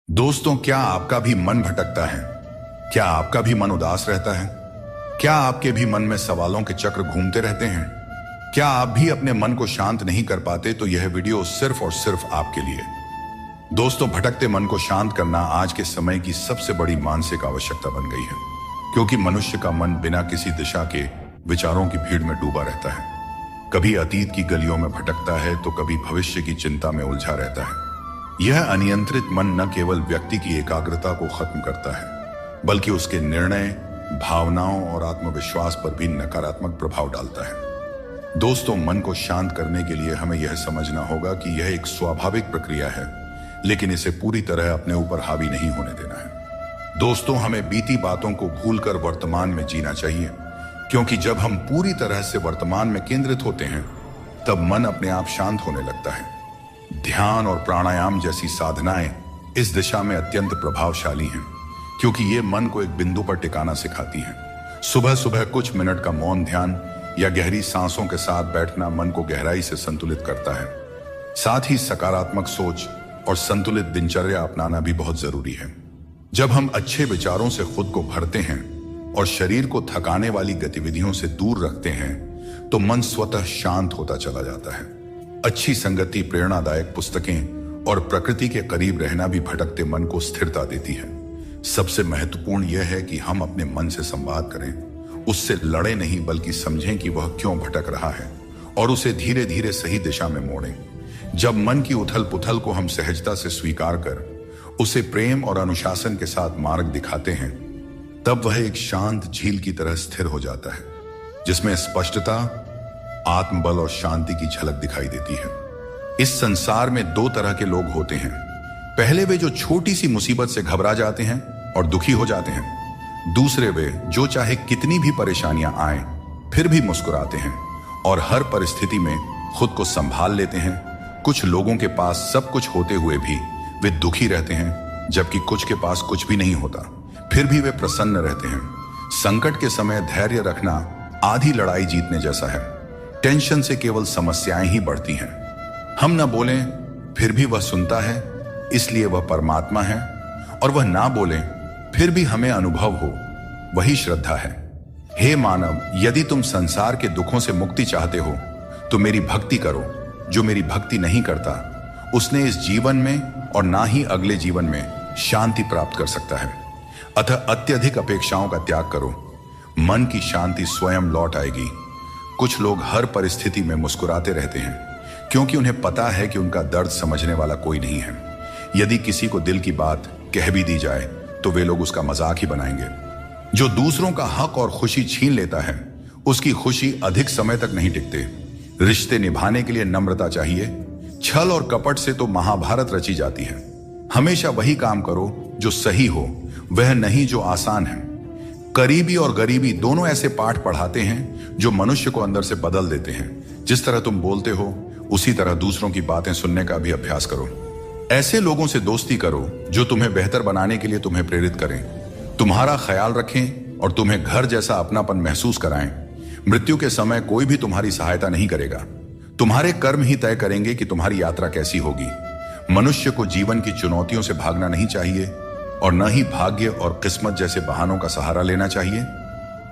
दोस्तों, क्या आपका भी मन भटकता है? क्या आपका भी मन उदास रहता है? क्या आपके भी मन में सवालों के चक्र घूमते रहते हैं? क्या आप भी अपने मन को शांत नहीं कर पाते? तो यह वीडियो सिर्फ और सिर्फ आपके लिए। दोस्तों, भटकते मन को शांत करना आज के समय की सबसे बड़ी मानसिक आवश्यकता बन गई है, क्योंकि मनुष्य का मन बिना किसी दिशा के विचारों की भीड़ में डूबा रहता है। कभी अतीत की गलियों में भटकता है तो कभी भविष्य की चिंता में उलझा रहता है। यह अनियंत्रित मन न केवल व्यक्ति की एकाग्रता को खत्म करता है, बल्कि उसके निर्णय, भावनाओं और आत्मविश्वास पर भी नकारात्मक प्रभाव डालता है। दोस्तों, मन को शांत करने के लिए हमें यह समझना होगा कि यह एक स्वाभाविक प्रक्रिया है, लेकिन इसे पूरी तरह अपने ऊपर हावी नहीं होने देना है। दोस्तों, हमें बीती बातों को भूलकर वर्तमान में जीना चाहिए, क्योंकि जब हम पूरी तरह से वर्तमान में केंद्रित होते हैं, तब मन अपने आप शांत होने लगता है। ध्यान और प्राणायाम जैसी साधनाएं इस दिशा में अत्यंत प्रभावशाली हैं, क्योंकि ये मन को एक बिंदु पर टिकाना सिखाती हैं। सुबह सुबह कुछ मिनट का मौन ध्यान या गहरी सांसों के साथ बैठना मन को गहराई से संतुलित करता है। साथ ही सकारात्मक सोच और संतुलित दिनचर्या अपनाना भी बहुत जरूरी है। जब हम अच्छे विचारों से खुद को भरते हैं और शरीर को थकाने वाली गतिविधियों से दूर रखते हैं, तो मन स्वतः शांत होता चला जाता है। अच्छी संगति, प्रेरणादायक पुस्तकें और प्रकृति के करीब रहना भी भटकते मन को स्थिरता देती है। सबसे महत्वपूर्ण यह है कि हम अपने मन से संवाद करें, उससे लड़े नहीं, बल्कि समझें कि वह क्यों भटक रहा है और उसे धीरे धीरे सही दिशा में मोड़ें। जब मन की उथल पुथल को हम सहजता से स्वीकार कर उसे प्रेम और अनुशासन के साथ मार्ग दिखाते हैं, तब वह एक शांत झील की तरह स्थिर हो जाता है, जिसमें स्पष्टता, आत्मबल और शांति की झलक दिखाई देती है। इस संसार में दो तरह के लोग होते हैं। पहले वे जो छोटी सी मुसीबत से घबरा जाते हैं और दुखी हो जाते हैं। दूसरे वे जो चाहे कितनी भी परेशानियां आए फिर भी मुस्कुराते हैं और हर परिस्थिति में खुद को संभाल लेते हैं। कुछ लोगों के पास सब कुछ होते हुए भी वे दुखी रहते हैं, जबकि कुछ के पास कुछ भी नहीं होता, फिर भी वे प्रसन्न रहते हैं। संकट के समय धैर्य रखना आधी लड़ाई जीतने जैसा है। टेंशन से केवल समस्याएं ही बढ़ती हैं। हम न बोलें फिर भी वह सुनता है, इसलिए वह परमात्मा है, और वह ना बोलें फिर भी हमें अनुभव हो, वही श्रद्धा है। हे मानव, यदि तुम संसार के दुखों से मुक्ति चाहते हो तो मेरी भक्ति करो। जो मेरी भक्ति नहीं करता, उसने इस जीवन में और ना ही अगले जीवन में शांति प्राप्त कर सकता है। अतः अत्यधिक अपेक्षाओं का त्याग करो, मन की शांति स्वयं लौट आएगी। कुछ लोग हर परिस्थिति में मुस्कुराते रहते हैं, क्योंकि उन्हें पता है कि उनका दर्द समझने वाला कोई नहीं है। यदि किसी को दिल की बात कह भी दी जाए तो वे लोग उसका मजाक ही बनाएंगे। जो दूसरों का हक और खुशी छीन लेता है, उसकी खुशी अधिक समय तक नहीं टिकते। रिश्ते निभाने के लिए नम्रता चाहिए। छल और कपट से तो महाभारत रची जाती है। हमेशा वही काम करो जो सही हो, वह नहीं जो आसान है। करीबी और गरीबी दोनों ऐसे पाठ पढ़ाते हैं जो मनुष्य को अंदर से बदल देते हैं। जिस तरह तुम बोलते हो, उसी तरह दूसरों की बातें सुनने का भी अभ्यास करो। ऐसे लोगों से दोस्ती करो जो तुम्हें बेहतर बनाने के लिए तुम्हें प्रेरित करें, तुम्हारा ख्याल रखें और तुम्हें घर जैसा अपनापन महसूस कराएं। मृत्यु के समय कोई भी तुम्हारी सहायता नहीं करेगा। तुम्हारे कर्म ही तय करेंगे कि तुम्हारी यात्रा कैसी होगी। मनुष्य को जीवन की चुनौतियों से भागना नहीं चाहिए और न ही भाग्य और किस्मत जैसे बहानों का सहारा लेना चाहिए।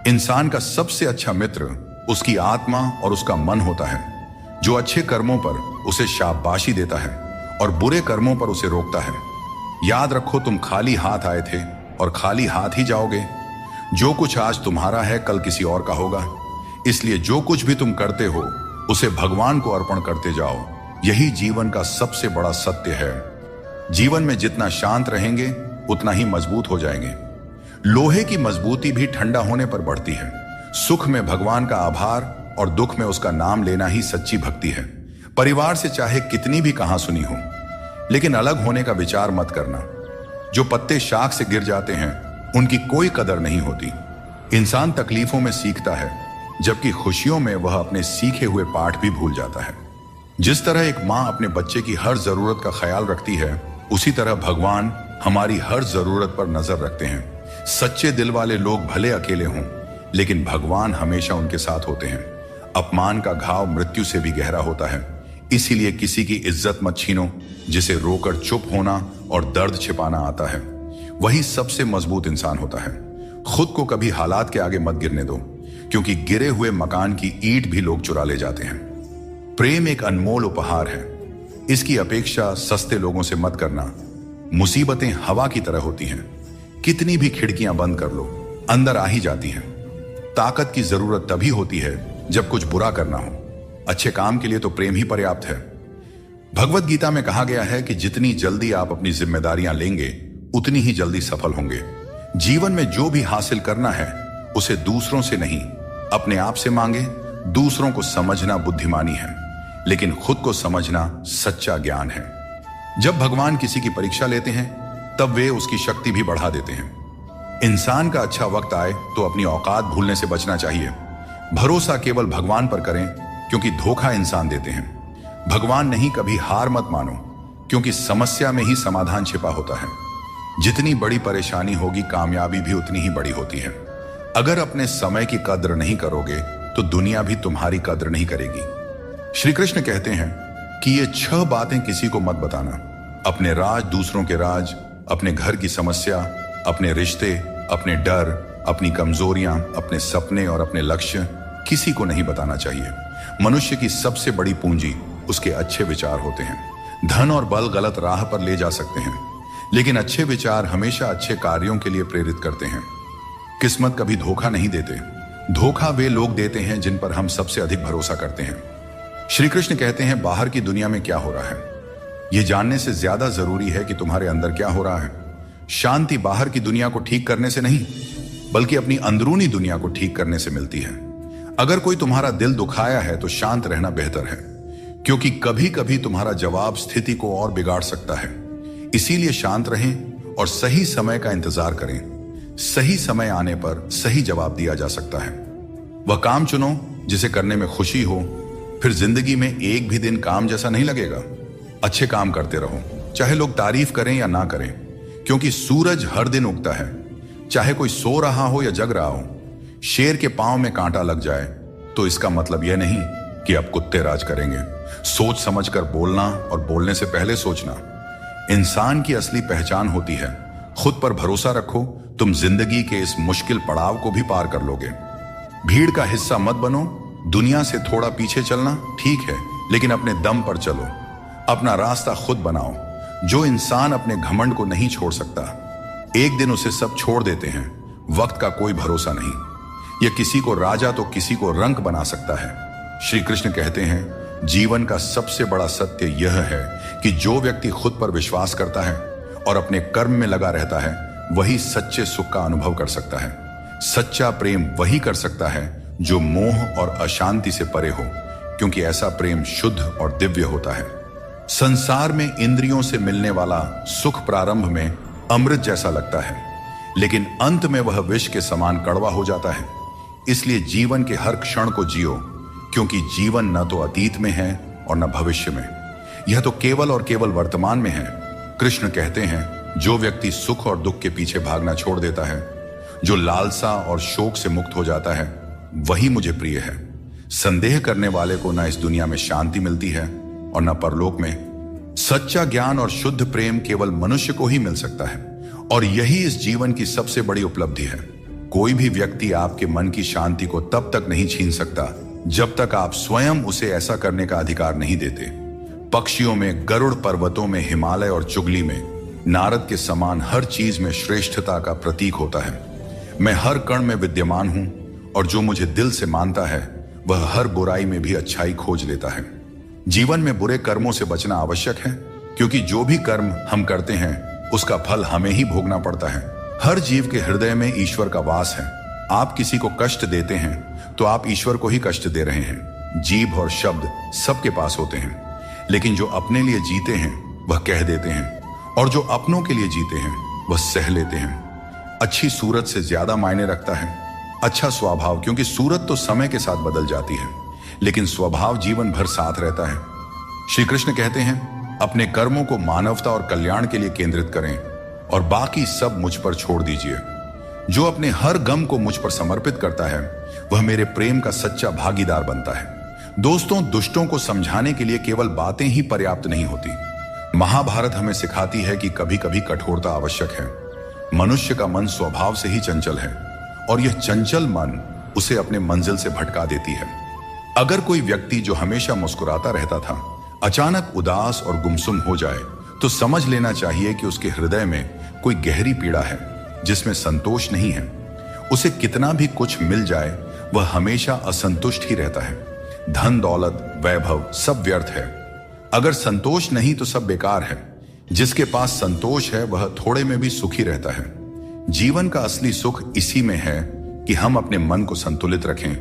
इंसान का सबसे अच्छा मित्र उसकी आत्मा और उसका मन होता है, जो अच्छे कर्मों पर उसे शाबाशी देता है और बुरे कर्मों पर उसे रोकता है। याद रखो, तुम खाली हाथ आए थे और खाली हाथ ही जाओगे। जो कुछ आज तुम्हारा है, कल किसी और का होगा। इसलिए जो कुछ भी तुम करते हो, उसे भगवान को अर्पण करते जाओ। यही जीवन का सबसे बड़ा सत्य है। जीवन में जितना शांत रहेंगे, उतना ही मजबूत हो जाएंगे। लोहे की मजबूती भी ठंडा होने पर बढ़ती है। सुख में भगवान का आभार और दुख में उसका नाम लेना ही सच्ची भक्ति है। परिवार से चाहे कितनी भी कहां सुनी हो, लेकिन अलग होने का विचार मत करना। जो पत्ते शाख से गिर जाते हैं, उनकी कोई कदर नहीं होती। इंसान तकलीफों में सीखता है, जबकि खुशियों में वह अपने सीखे हुए पाठ भी भूल जाता है। जिस तरह एक माँ अपने बच्चे की हर जरूरत का ख्याल रखती है, उसी तरह भगवान हमारी हर जरूरत पर नजर रखते हैं। सच्चे दिल वाले लोग भले अकेले हों, लेकिन भगवान हमेशा उनके साथ होते हैं। अपमान का घाव मृत्यु से भी गहरा होता है, इसीलिए किसी की इज्जत मत छीनो, जिसे रोकर चुप होना और दर्द छिपाना आता है वही सबसे मजबूत इंसान होता है। खुद को कभी हालात के आगे मत गिरने दो, क्योंकि गिरे हुए मकान की ईंट भी लोग चुरा ले जाते हैं। प्रेम एक अनमोल उपहार है, इसकी अपेक्षा सस्ते लोगों से मत करना। मुसीबतें हवा की तरह होती हैं, कितनी भी खिड़कियां बंद कर लो अंदर आ ही जाती हैं। ताकत की जरूरत तभी होती है जब कुछ बुरा करना हो, अच्छे काम के लिए तो प्रेम ही पर्याप्त है। भगवत गीता में कहा गया है कि जितनी जल्दी आप अपनी जिम्मेदारियां लेंगे उतनी ही जल्दी सफल होंगे। जीवन में जो भी हासिल करना है उसे दूसरों से नहीं, अपने आप से मांगे। दूसरों को समझना बुद्धिमानी है, लेकिन खुद को समझना सच्चा ज्ञान है। जब भगवान किसी की परीक्षा लेते हैं तब वे उसकी शक्ति भी बढ़ा देते हैं। इंसान का अच्छा वक्त आए तो अपनी औकात भूलने से बचना चाहिए। भरोसा केवल भगवान पर करें, क्योंकि धोखा इंसान देते हैं। भगवान नहीं, कभी हार मत मानो, क्योंकि समस्या में ही समाधान छिपा होता है। जितनी बड़ी परेशानी होगी कामयाबी भी उतनी ही बड़ी होती है। अगर अपने समय की कद्र नहीं करोगे तो दुनिया भी तुम्हारी कद्र नहीं करेगी। श्री कृष्ण कहते हैं कि ये 6 बातें किसी को मत बताना। अपने राज, दूसरों के राज, अपने घर की समस्या, अपने रिश्ते, अपने डर, अपनी कमजोरियां, अपने सपने और अपने लक्ष्य किसी को नहीं बताना चाहिए। मनुष्य की सबसे बड़ी पूंजी उसके अच्छे विचार होते हैं। धन और बल गलत राह पर ले जा सकते हैं, लेकिन अच्छे विचार हमेशा अच्छे कार्यों के लिए प्रेरित करते हैं। किस्मत कभी धोखा नहीं देते। धोखा वे लोग देते हैं जिन पर हम सबसे अधिक भरोसा करते हैं। श्री कृष्ण कहते हैं बाहर की दुनिया में क्या हो रहा है यह जानने से ज्यादा जरूरी है कि तुम्हारे अंदर क्या हो रहा है। शांति बाहर की दुनिया को ठीक करने से नहीं, बल्कि अपनी अंदरूनी दुनिया को ठीक करने से मिलती है। अगर कोई तुम्हारा दिल दुखाया है तो शांत रहना बेहतर है, क्योंकि कभी कभी तुम्हारा जवाब स्थिति को और बिगाड़ सकता है। इसीलिए शांत रहें और सही समय का इंतजार करें। सही समय आने पर सही जवाब दिया जा सकता है। वह काम चुनो जिसे करने में खुशी हो, फिर जिंदगी में एक भी दिन काम जैसा नहीं लगेगा। अच्छे काम करते रहो, चाहे लोग तारीफ करें या ना करें, क्योंकि सूरज हर दिन उगता है, चाहे कोई सो रहा हो या जग रहा हो। शेर के पांव में कांटा लग जाए तो इसका मतलब यह नहीं कि अब कुत्ते राज करेंगे। सोच समझकर बोलना और बोलने से पहले सोचना इंसान की असली पहचान होती है। खुद पर भरोसा रखो, तुम जिंदगी के इस मुश्किल पड़ाव को भी पार कर लोगे। भीड़ का हिस्सा मत बनो। दुनिया से थोड़ा पीछे चलना ठीक है, लेकिन अपने दम पर चलो। अपना रास्ता खुद बनाओ। जो इंसान अपने घमंड को नहीं छोड़ सकता, एक दिन उसे सब छोड़ देते हैं। वक्त का कोई भरोसा नहीं, यह किसी को राजा तो किसी को रंक बना सकता है। श्री कृष्ण कहते हैं जीवन का सबसे बड़ा सत्य यह है कि जो व्यक्ति खुद पर विश्वास करता है और अपने कर्म में लगा रहता है, वही सच्चे सुख का अनुभव कर सकता है। सच्चा प्रेम वही कर सकता है जो मोह और अशांति से परे हो, क्योंकि ऐसा प्रेम शुद्ध और दिव्य होता है। संसार में इंद्रियों से मिलने वाला सुख प्रारंभ में अमृत जैसा लगता है, लेकिन अंत में वह विष के समान कड़वा हो जाता है। इसलिए जीवन के हर क्षण को जियो, क्योंकि जीवन न तो अतीत में है और न भविष्य में, यह तो केवल और केवल वर्तमान में है। कृष्ण कहते हैं जो व्यक्ति सुख और दुख के पीछे भागना छोड़ देता है, जो लालसा और शोक से मुक्त हो जाता है, वही मुझे प्रिय है। संदेह करने वाले को न इस दुनिया में शांति मिलती है और न परलोक में। सच्चा ज्ञान और शुद्ध प्रेम केवल मनुष्य को ही मिल सकता है, और यही इस जीवन की सबसे बड़ी उपलब्धि है। कोई भी व्यक्ति आपके मन की शांति को तब तक नहीं छीन सकता जब तक आप स्वयं उसे ऐसा करने का अधिकार नहीं देते। पक्षियों में गरुड़, पर्वतों में हिमालय और चुगली में नारद के समान हर चीज में श्रेष्ठता का प्रतीक होता है। मैं हर कण में विद्यमान हूं, और जो मुझे दिल से मानता है वह हर बुराई में भी अच्छाई खोज लेता है। जीवन में बुरे कर्मों से बचना आवश्यक है, क्योंकि जो भी कर्म हम करते हैं उसका फल हमें ही भोगना पड़ता है। हर जीव के हृदय में ईश्वर का वास है। आप किसी को कष्ट देते हैं तो आप ईश्वर को ही कष्ट दे रहे हैं। जीभ और शब्द सबके पास होते हैं, लेकिन जो अपने लिए जीते हैं वह कह देते हैं, और जो अपनों के लिए जीते हैं वह सह लेते हैं। अच्छी सूरत से ज्यादा मायने रखता है अच्छा स्वभाव, क्योंकि सूरत तो समय के साथ बदल जाती है, लेकिन स्वभाव जीवन भर साथ रहता है। श्री कृष्ण कहते हैं अपने कर्मों को मानवता और कल्याण के लिए केंद्रित करें, और बाकी सब मुझ पर छोड़ दीजिए। जो अपने हर गम को मुझ पर समर्पित करता है वह मेरे प्रेम का सच्चा भागीदार बनता है। दोस्तों, दुष्टों को समझाने के लिए केवल बातें ही पर्याप्त नहीं होती। महाभारत हमें सिखाती है कि कभी कभी कठोरता आवश्यक है। मनुष्य का मन स्वभाव से ही चंचल है और यह चंचल मन उसे अपने मंजिल से भटका देती है। अगर कोई व्यक्ति जो हमेशा मुस्कुराता रहता था अचानक उदास और गुमसुम हो जाए तो समझ लेना चाहिए कि उसके हृदय में कोई गहरी पीड़ा है जिसमें संतोष नहीं है। उसे कितना भी कुछ मिल जाए वह हमेशा असंतुष्ट ही रहता है। धन दौलत वैभव सब व्यर्थ है। अगर संतोष नहीं तो सब बेकार है। जिसके पास संतोष है वह थोड़े में भी सुखी रहता है। जीवन का असली सुख इसी में है कि हम अपने मन को संतुलित रखें,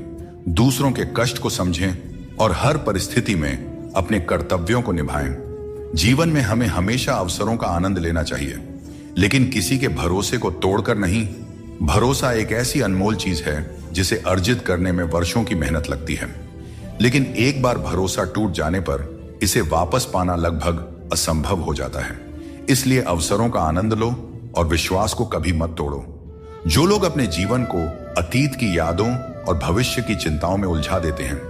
दूसरों के कष्ट को समझें और हर परिस्थिति में अपने कर्तव्यों को निभाएं। जीवन में हमें हमेशा अवसरों का आनंद लेना चाहिए, लेकिन किसी के भरोसे को तोड़कर नहीं। भरोसा एक ऐसी अनमोल चीज है जिसे अर्जित करने में वर्षों की मेहनत लगती है, लेकिन एक बार भरोसा टूट जाने पर इसे वापस पाना लगभग असंभव हो जाता है। इसलिए अवसरों का आनंद लो और विश्वास को कभी मत तोड़ो। जो लोग अपने जीवन को अतीत की यादों और भविष्य की चिंताओं में उलझा देते हैं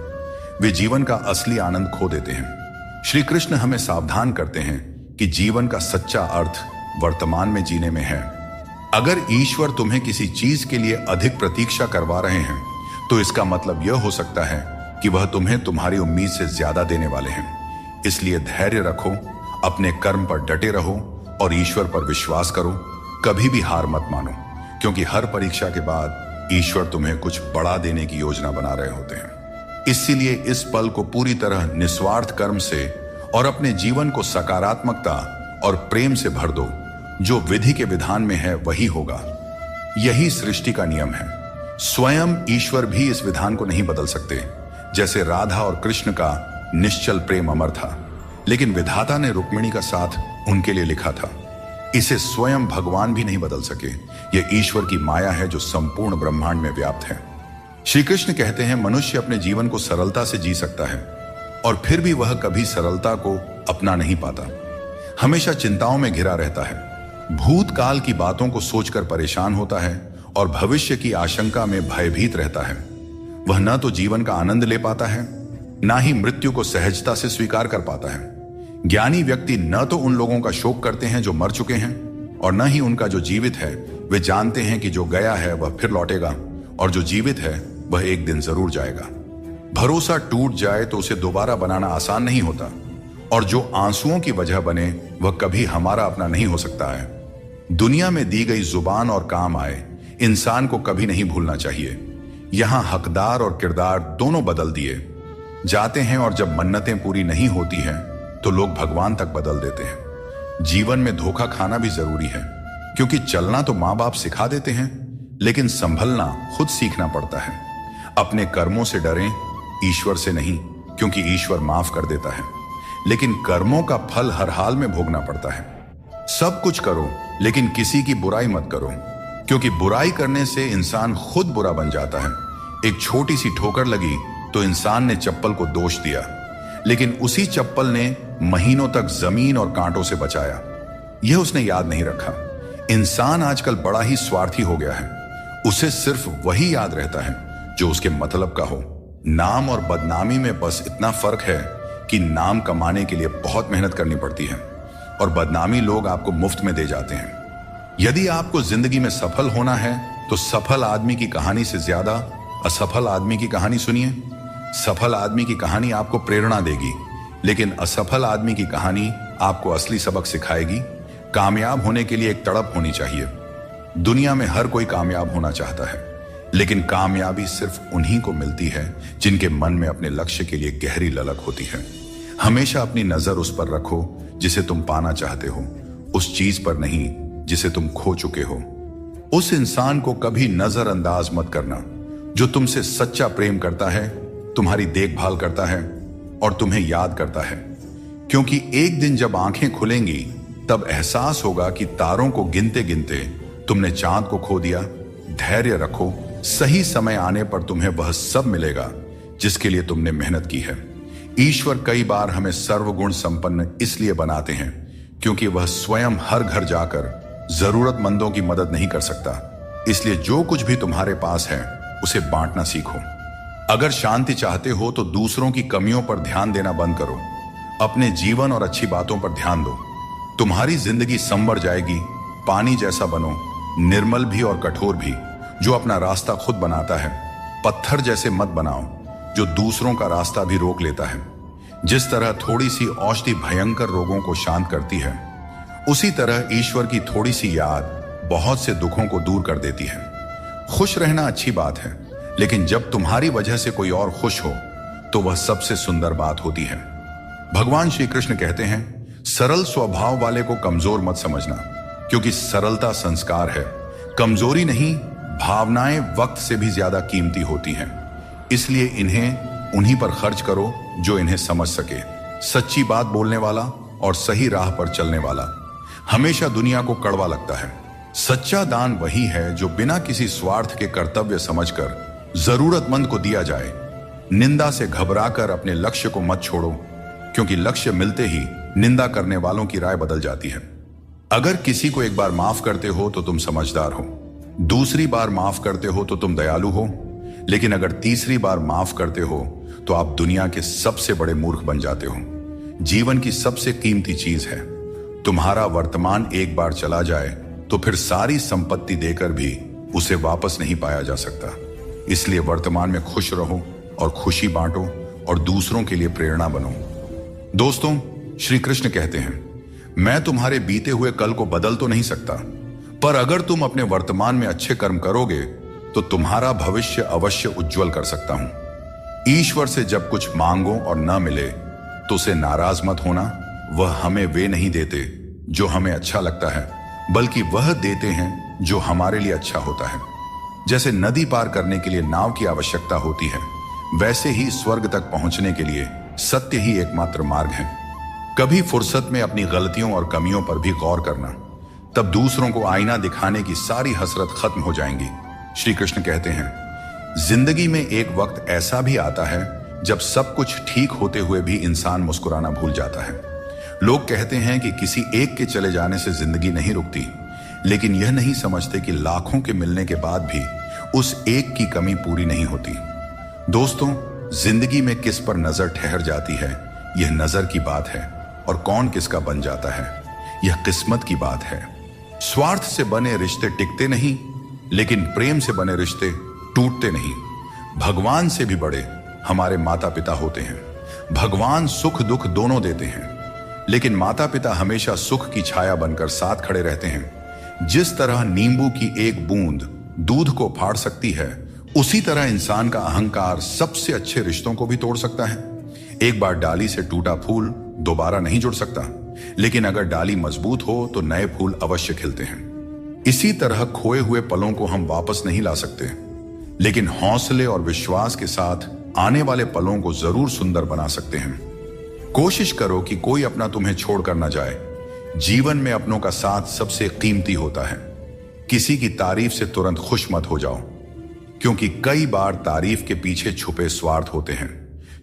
वे जीवन का असली आनंद खो देते हैं। श्री कृष्ण हमें सावधान करते हैं कि जीवन का सच्चा अर्थ वर्तमान में जीने में है। अगर ईश्वर तुम्हें किसी चीज के लिए अधिक प्रतीक्षा करवा रहे हैं तो इसका मतलब यह हो सकता है कि वह तुम्हें तुम्हारी उम्मीद से ज्यादा देने वाले हैं। इसलिए धैर्य रखो, अपने कर्म पर डटे रहो और ईश्वर पर विश्वास करो। कभी भी हार मत मानो, क्योंकि हर परीक्षा के बाद ईश्वर तुम्हें कुछ बड़ा देने की योजना बना रहे होते हैं। इसीलिए इस पल को पूरी तरह निस्वार्थ कर्म से और अपने जीवन को सकारात्मकता और प्रेम से भर दो। जो विधि के विधान में है वही होगा। यही सृष्टि का नियम है। स्वयं ईश्वर भी इस विधान को नहीं बदल सकते। जैसे राधा और कृष्ण का निश्चल प्रेम अमर था, लेकिन विधाता ने रुक्मिणी का साथ उनके लिए लिखा था। इसे स्वयं भगवान भी नहीं बदल सके। यह ईश्वर की माया है जो संपूर्ण ब्रह्मांड में व्याप्त है। श्री कृष्ण कहते हैं मनुष्य अपने जीवन को सरलता से जी सकता है और फिर भी वह कभी सरलता को अपना नहीं पाता। हमेशा चिंताओं में घिरा रहता है, भूतकाल की बातों को सोचकर परेशान होता है और भविष्य की आशंका में भयभीत रहता है। वह न तो जीवन का आनंद ले पाता है, ना ही मृत्यु को सहजता से स्वीकार कर पाता है। ज्ञानी व्यक्ति न तो उन लोगों का शोक करते हैं जो मर चुके हैं और न ही उनका जो जीवित है। वे जानते हैं कि जो गया है वह फिर लौटेगा और जो जीवित है वह एक दिन जरूर जाएगा। भरोसा टूट जाए तो उसे दोबारा बनाना आसान नहीं होता और जो आंसुओं की वजह बने वह कभी हमारा अपना नहीं हो सकता है। दुनिया में दी गई जुबान और काम आए इंसान को कभी नहीं भूलना चाहिए। यहां हकदार और किरदार दोनों बदल दिए जाते हैं और जब मन्नतें पूरी नहीं होती हैं तो लोग भगवान तक बदल देते हैं। जीवन में धोखा खाना भी जरूरी है, क्योंकि चलना तो माँ बाप सिखा देते हैं, लेकिन संभलना खुद सीखना पड़ता है। अपने कर्मों से डरें, ईश्वर से नहीं, क्योंकि ईश्वर माफ कर देता है, लेकिन कर्मों का फल हर हाल में भोगना पड़ता है। सब कुछ करो लेकिन किसी की बुराई मत करो, क्योंकि बुराई करने से इंसान खुद बुरा बन जाता है। एक छोटी सी ठोकर लगी तो इंसान ने चप्पल को दोष दिया, लेकिन उसी चप्पल ने महीनों तक जमीन और कांटों से बचाया। यह उसने याद नहीं रखा। इंसान आजकल बड़ा ही स्वार्थी हो गया है। उसे सिर्फ वही याद रहता है जो उसके मतलब का हो। नाम और बदनामी में बस इतना फर्क है कि नाम कमाने के लिए बहुत मेहनत करनी पड़ती है और बदनामी लोग आपको मुफ्त में दे जाते हैं। यदि आपको जिंदगी में सफल होना है तो सफल आदमी की कहानी से ज्यादा असफल आदमी की कहानी सुनिए। सफल आदमी की कहानी आपको प्रेरणा देगी, लेकिन असफल आदमी की कहानी आपको असली सबक सिखाएगी। कामयाब होने के लिए एक तड़प होनी चाहिए। दुनिया में हर कोई कामयाब होना चाहता है, लेकिन कामयाबी सिर्फ उन्हीं को मिलती है जिनके मन में अपने लक्ष्य के लिए गहरी ललक होती है। हमेशा अपनी नजर उस पर रखो जिसे तुम पाना चाहते हो, उस चीज पर नहीं जिसे तुम खो चुके हो। उस इंसान को कभी नजरअंदाज मत करना जो तुमसे सच्चा प्रेम करता है, तुम्हारी देखभाल करता है और तुम्हें याद करता है। क्योंकि एक दिन जब आंखें खुलेंगी तब एहसास होगा कि तारों को गिनते गिनते तुमने चांद को खो दिया। धैर्य रखो, सही समय आने पर तुम्हें वह सब मिलेगा जिसके लिए तुमने मेहनत की है। ईश्वर कई बार हमें सर्वगुण संपन्न इसलिए बनाते हैं क्योंकि वह स्वयं हर घर जाकर जरूरतमंदों की मदद नहीं कर सकता। इसलिए जो कुछ भी तुम्हारे पास है उसे बांटना सीखो। अगर शांति चाहते हो तो दूसरों की कमियों पर ध्यान देना बंद करो, अपने जीवन और अच्छी बातों पर ध्यान दो। तुम्हारी जिंदगी संवर जाएगी। पानी जैसा बनो, निर्मल भी और कठोर भी, जो अपना रास्ता खुद बनाता है। पत्थर जैसे मत बनाओ, जो दूसरों का रास्ता भी रोक लेता है। जिस तरह थोड़ी सी औषधि भयंकर रोगों को शांत करती है, उसी तरह ईश्वर की थोड़ी सी याद बहुत से दुखों को दूर कर देती है। खुश रहना अच्छी बात है, लेकिन जब तुम्हारी वजह से कोई और खुश हो तो वह सबसे सुंदर बात होती है। भगवान श्री कृष्ण कहते हैं, सरल स्वभाव वाले को कमजोर मत समझना, क्योंकि सरलता संस्कार है। कमजोरी नहीं, भावनाएं वक्त से भी ज्यादा कीमती होती हैं। इसलिए इन्हें उन्हीं पर खर्च करो जो इन्हें समझ सके। सच्ची बात बोलने वाला और सही राह पर चलने वाला हमेशा दुनिया को कड़वा लगता है। सच्चा दान वही है जो बिना किसी स्वार्थ के कर्तव्य समझकर जरूरतमंद को दिया जाए। निंदा से घबराकर अपने लक्ष्य को मत छोड़ो, क्योंकि लक्ष्य मिलते ही निंदा करने वालों की राय बदल जाती है। अगर किसी को एक बार माफ करते हो तो तुम समझदार हो, दूसरी बार माफ करते हो तो तुम दयालु हो, लेकिन अगर तीसरी बार माफ करते हो तो आप दुनिया के सबसे बड़े मूर्ख बन जाते हो। जीवन की सबसे कीमती चीज है। तुम्हारा वर्तमान एक बार चला जाए तो फिर सारी संपत्ति देकर भी उसे वापस नहीं पाया जा सकता। इसलिए वर्तमान में खुश रहो और खुशी बांटो और दूसरों के लिए प्रेरणा बनो। दोस्तों, श्री कृष्ण कहते हैं, मैं तुम्हारे बीते हुए कल को बदल तो नहीं सकता, पर अगर तुम अपने वर्तमान में अच्छे कर्म करोगे तो तुम्हारा भविष्य अवश्य उज्जवल कर सकता हूं। ईश्वर से जब कुछ मांगो और न मिले तो उसे नाराज मत होना। वह हमें वे नहीं देते जो हमें अच्छा लगता है, बल्कि वह देते हैं जो हमारे लिए अच्छा होता है। जैसे नदी पार करने के लिए नाव की आवश्यकता होती है, वैसे ही स्वर्ग तक पहुंचने के लिए सत्य ही एकमात्र मार्ग है। कभी फुर्सत में अपनी गलतियों और कमियों पर भी गौर करना, तब दूसरों को आईना दिखाने की सारी हसरत खत्म हो जाएंगी। श्री कृष्ण कहते हैं, जिंदगी में एक वक्त ऐसा भी आता है जब सब कुछ ठीक होते हुए भी इंसान मुस्कुराना भूल जाता है। लोग कहते हैं कि किसी एक के चले जाने से जिंदगी नहीं रुकती, लेकिन यह नहीं समझते कि लाखों के मिलने के बाद भी उस एक की कमी पूरी नहीं होती। दोस्तों, जिंदगी में किस पर नजर ठहर जाती है, यह नजर की बात है, और कौन किसका बन जाता है, यह किस्मत की बात है। स्वार्थ से बने रिश्ते टिकते नहीं, लेकिन प्रेम से बने रिश्ते टूटते नहीं। भगवान से भी बड़े हमारे माता पिता होते हैं। भगवान सुख दुख दोनों देते हैं, लेकिन माता पिता हमेशा सुख की छाया बनकर साथ खड़े रहते हैं। जिस तरह नींबू की एक बूंद दूध को फाड़ सकती है, उसी तरह इंसान का अहंकार सबसे अच्छे रिश्तों को भी तोड़ सकता है। एक बार डाली से टूटा फूल दोबारा नहीं जुड़ सकता, लेकिन अगर डाली मजबूत हो तो नए फूल अवश्य खिलते हैं। इसी तरह खोए हुए पलों को हम वापस नहीं ला सकते, लेकिन हौसले और विश्वास के साथ आने वाले पलों को जरूर सुंदर बना सकते हैं। कोशिश करो कि कोई अपना तुम्हें छोड़कर न जाए। जीवन में अपनों का साथ सबसे कीमती होता है। किसी की तारीफ से तुरंत खुश मत हो जाओ, क्योंकि कई बार तारीफ के पीछे छुपे स्वार्थ होते हैं।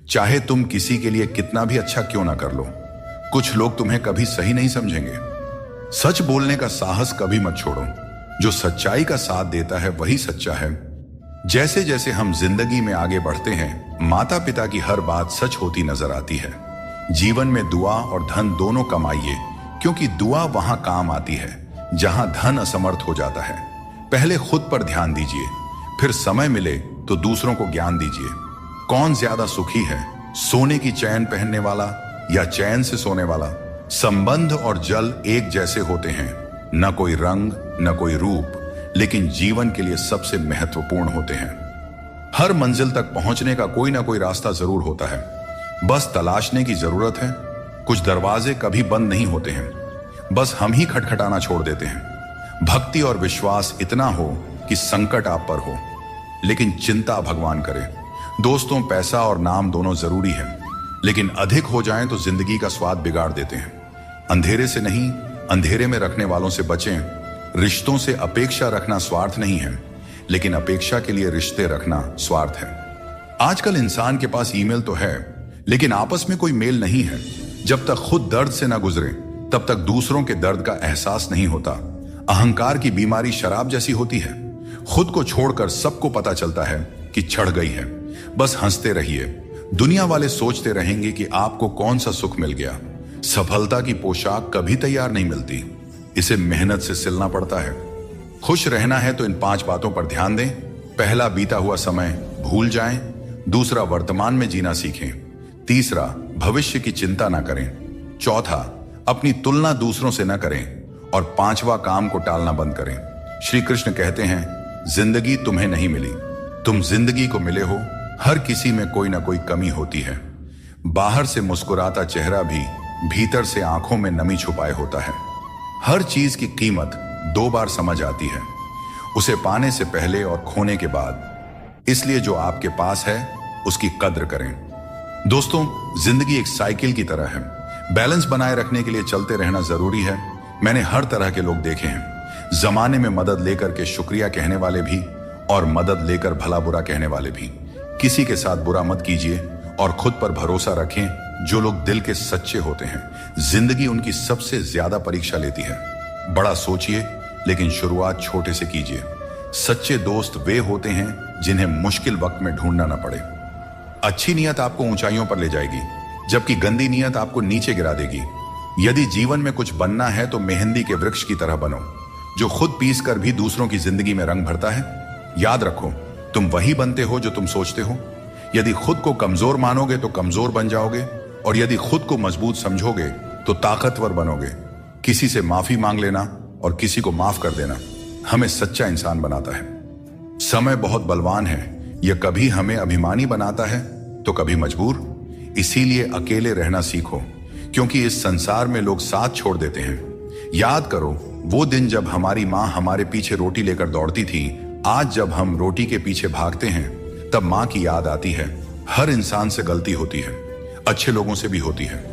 चाहे तुम किसी के लिए कितना भी अच्छा क्यों ना कर लो, कुछ लोग तुम्हें कभी सही नहीं समझेंगे। सच बोलने का साहस कभी मत छोड़ो। जो सच्चाई का साथ देता है वही सच्चा है। जैसे जैसे हम जिंदगी में आगे बढ़ते हैं, माता पिता की हर बात सच होती नजर आती है। जीवन में दुआ और धन दोनों कमाइए, क्योंकि दुआ वहां काम आती है जहां धन असमर्थ हो जाता है। पहले खुद पर ध्यान दीजिए, फिर समय मिले तो दूसरों को ज्ञान दीजिए। कौन ज्यादा सुखी है, सोने की चैन पहनने वाला या चैन से सोने वाला? संबंध और जल एक जैसे होते हैं, न कोई रंग न कोई रूप, लेकिन जीवन के लिए सबसे महत्वपूर्ण होते हैं। हर मंजिल तक पहुंचने का कोई ना कोई रास्ता जरूर होता है, बस तलाशने की जरूरत है। कुछ दरवाजे कभी बंद नहीं होते हैं, बस हम ही खटखटाना छोड़ देते हैं। भक्ति और विश्वास इतना हो कि संकट आप पर हो, लेकिन चिंता भगवान करे। दोस्तों, पैसा और नाम दोनों जरूरी है, लेकिन अधिक हो जाएं तो जिंदगी का स्वाद बिगाड़ देते हैं। अंधेरे से नहीं, अंधेरे में रखने वालों से बचें। रिश्तों से अपेक्षा रखना स्वार्थ नहीं है, लेकिन अपेक्षा के लिए रिश्ते रखना स्वार्थ है। आजकल इंसान के पास ईमेल तो है, लेकिन आपस में कोई मेल नहीं है। जब तक खुद दर्द से ना गुजरे, तब तक दूसरों के दर्द का एहसास नहीं होता। अहंकार की बीमारी शराब जैसी होती है। खुद को छोड़कर सबको पता चलता है कि छड़ गई है, बस हंसते रहिए। दुनिया वाले सोचते रहेंगे कि आपको कौन सा सुख मिल गया। सफलता की पोशाक कभी तैयार नहीं मिलती, इसे मेहनत से सिलना पड़ता है। खुश रहना है तो इन 5 बातों पर ध्यान दें। पहला, बीता हुआ समय भूल जाएं। दूसरा, वर्तमान में जीना सीखें। तीसरा, भविष्य की चिंता ना करें। चौथा, अपनी तुलना दूसरों से ना करें। और 5वां, काम को टालना बंद करें। श्री कृष्ण कहते हैं, जिंदगी तुम्हें नहीं मिली, तुम जिंदगी को मिले हो। हर किसी में कोई ना कोई कमी होती है। बाहर से मुस्कुराता चेहरा भी भीतर से आंखों में नमी छुपाए होता है। हर चीज की कीमत 2 बार समझ आती है, उसे पाने से पहले और खोने के बाद। इसलिए जो आपके पास है उसकी कद्र करें। दोस्तों, जिंदगी एक साइकिल की तरह है। बैलेंस बनाए रखने के लिए चलते रहना जरूरी है। मैंने हर तरह के लोग देखे हैं, जमाने में मदद लेकर के शुक्रिया कहने वाले भी और मदद लेकर भला बुरा कहने वाले भी। किसी के साथ बुरा मत कीजिए और खुद पर भरोसा रखें। जो लोग दिल के सच्चे होते हैं, जिंदगी उनकी सबसे ज्यादा परीक्षा लेती है। बड़ा सोचिए, लेकिन शुरुआत छोटे से कीजिए। सच्चे दोस्त वे होते हैं जिन्हें मुश्किल वक्त में ढूंढना न पड़े। अच्छी नीयत आपको ऊंचाइयों पर ले जाएगी, जबकि गंदी नीयत आपको नीचे गिरा देगी। यदि जीवन में कुछ बनना है तो मेहंदी के वृक्ष की तरह बनो, जो खुद पीस कर भी दूसरों की जिंदगी में रंग भरता है। याद रखो, तुम वही बनते हो जो तुम सोचते हो। यदि खुद को कमजोर मानोगे तो कमजोर बन जाओगे, और यदि खुद को मजबूत समझोगे तो ताकतवर बनोगे। किसी से माफी मांग लेना और किसी को माफ कर देना हमें सच्चा इंसान बनाता है। समय बहुत बलवान है, यह कभी हमें अभिमानी बनाता है तो कभी मजबूर। इसीलिए अकेले रहना सीखो, क्योंकि इस संसार में लोग साथ छोड़ देते हैं। याद करो वो दिन जब हमारी माँ हमारे पीछे रोटी लेकर दौड़ती थी। आज जब हम रोटी के पीछे भागते हैं तब माँ की याद आती है। हर इंसान से गलती होती है, अच्छे लोगों से भी होती है।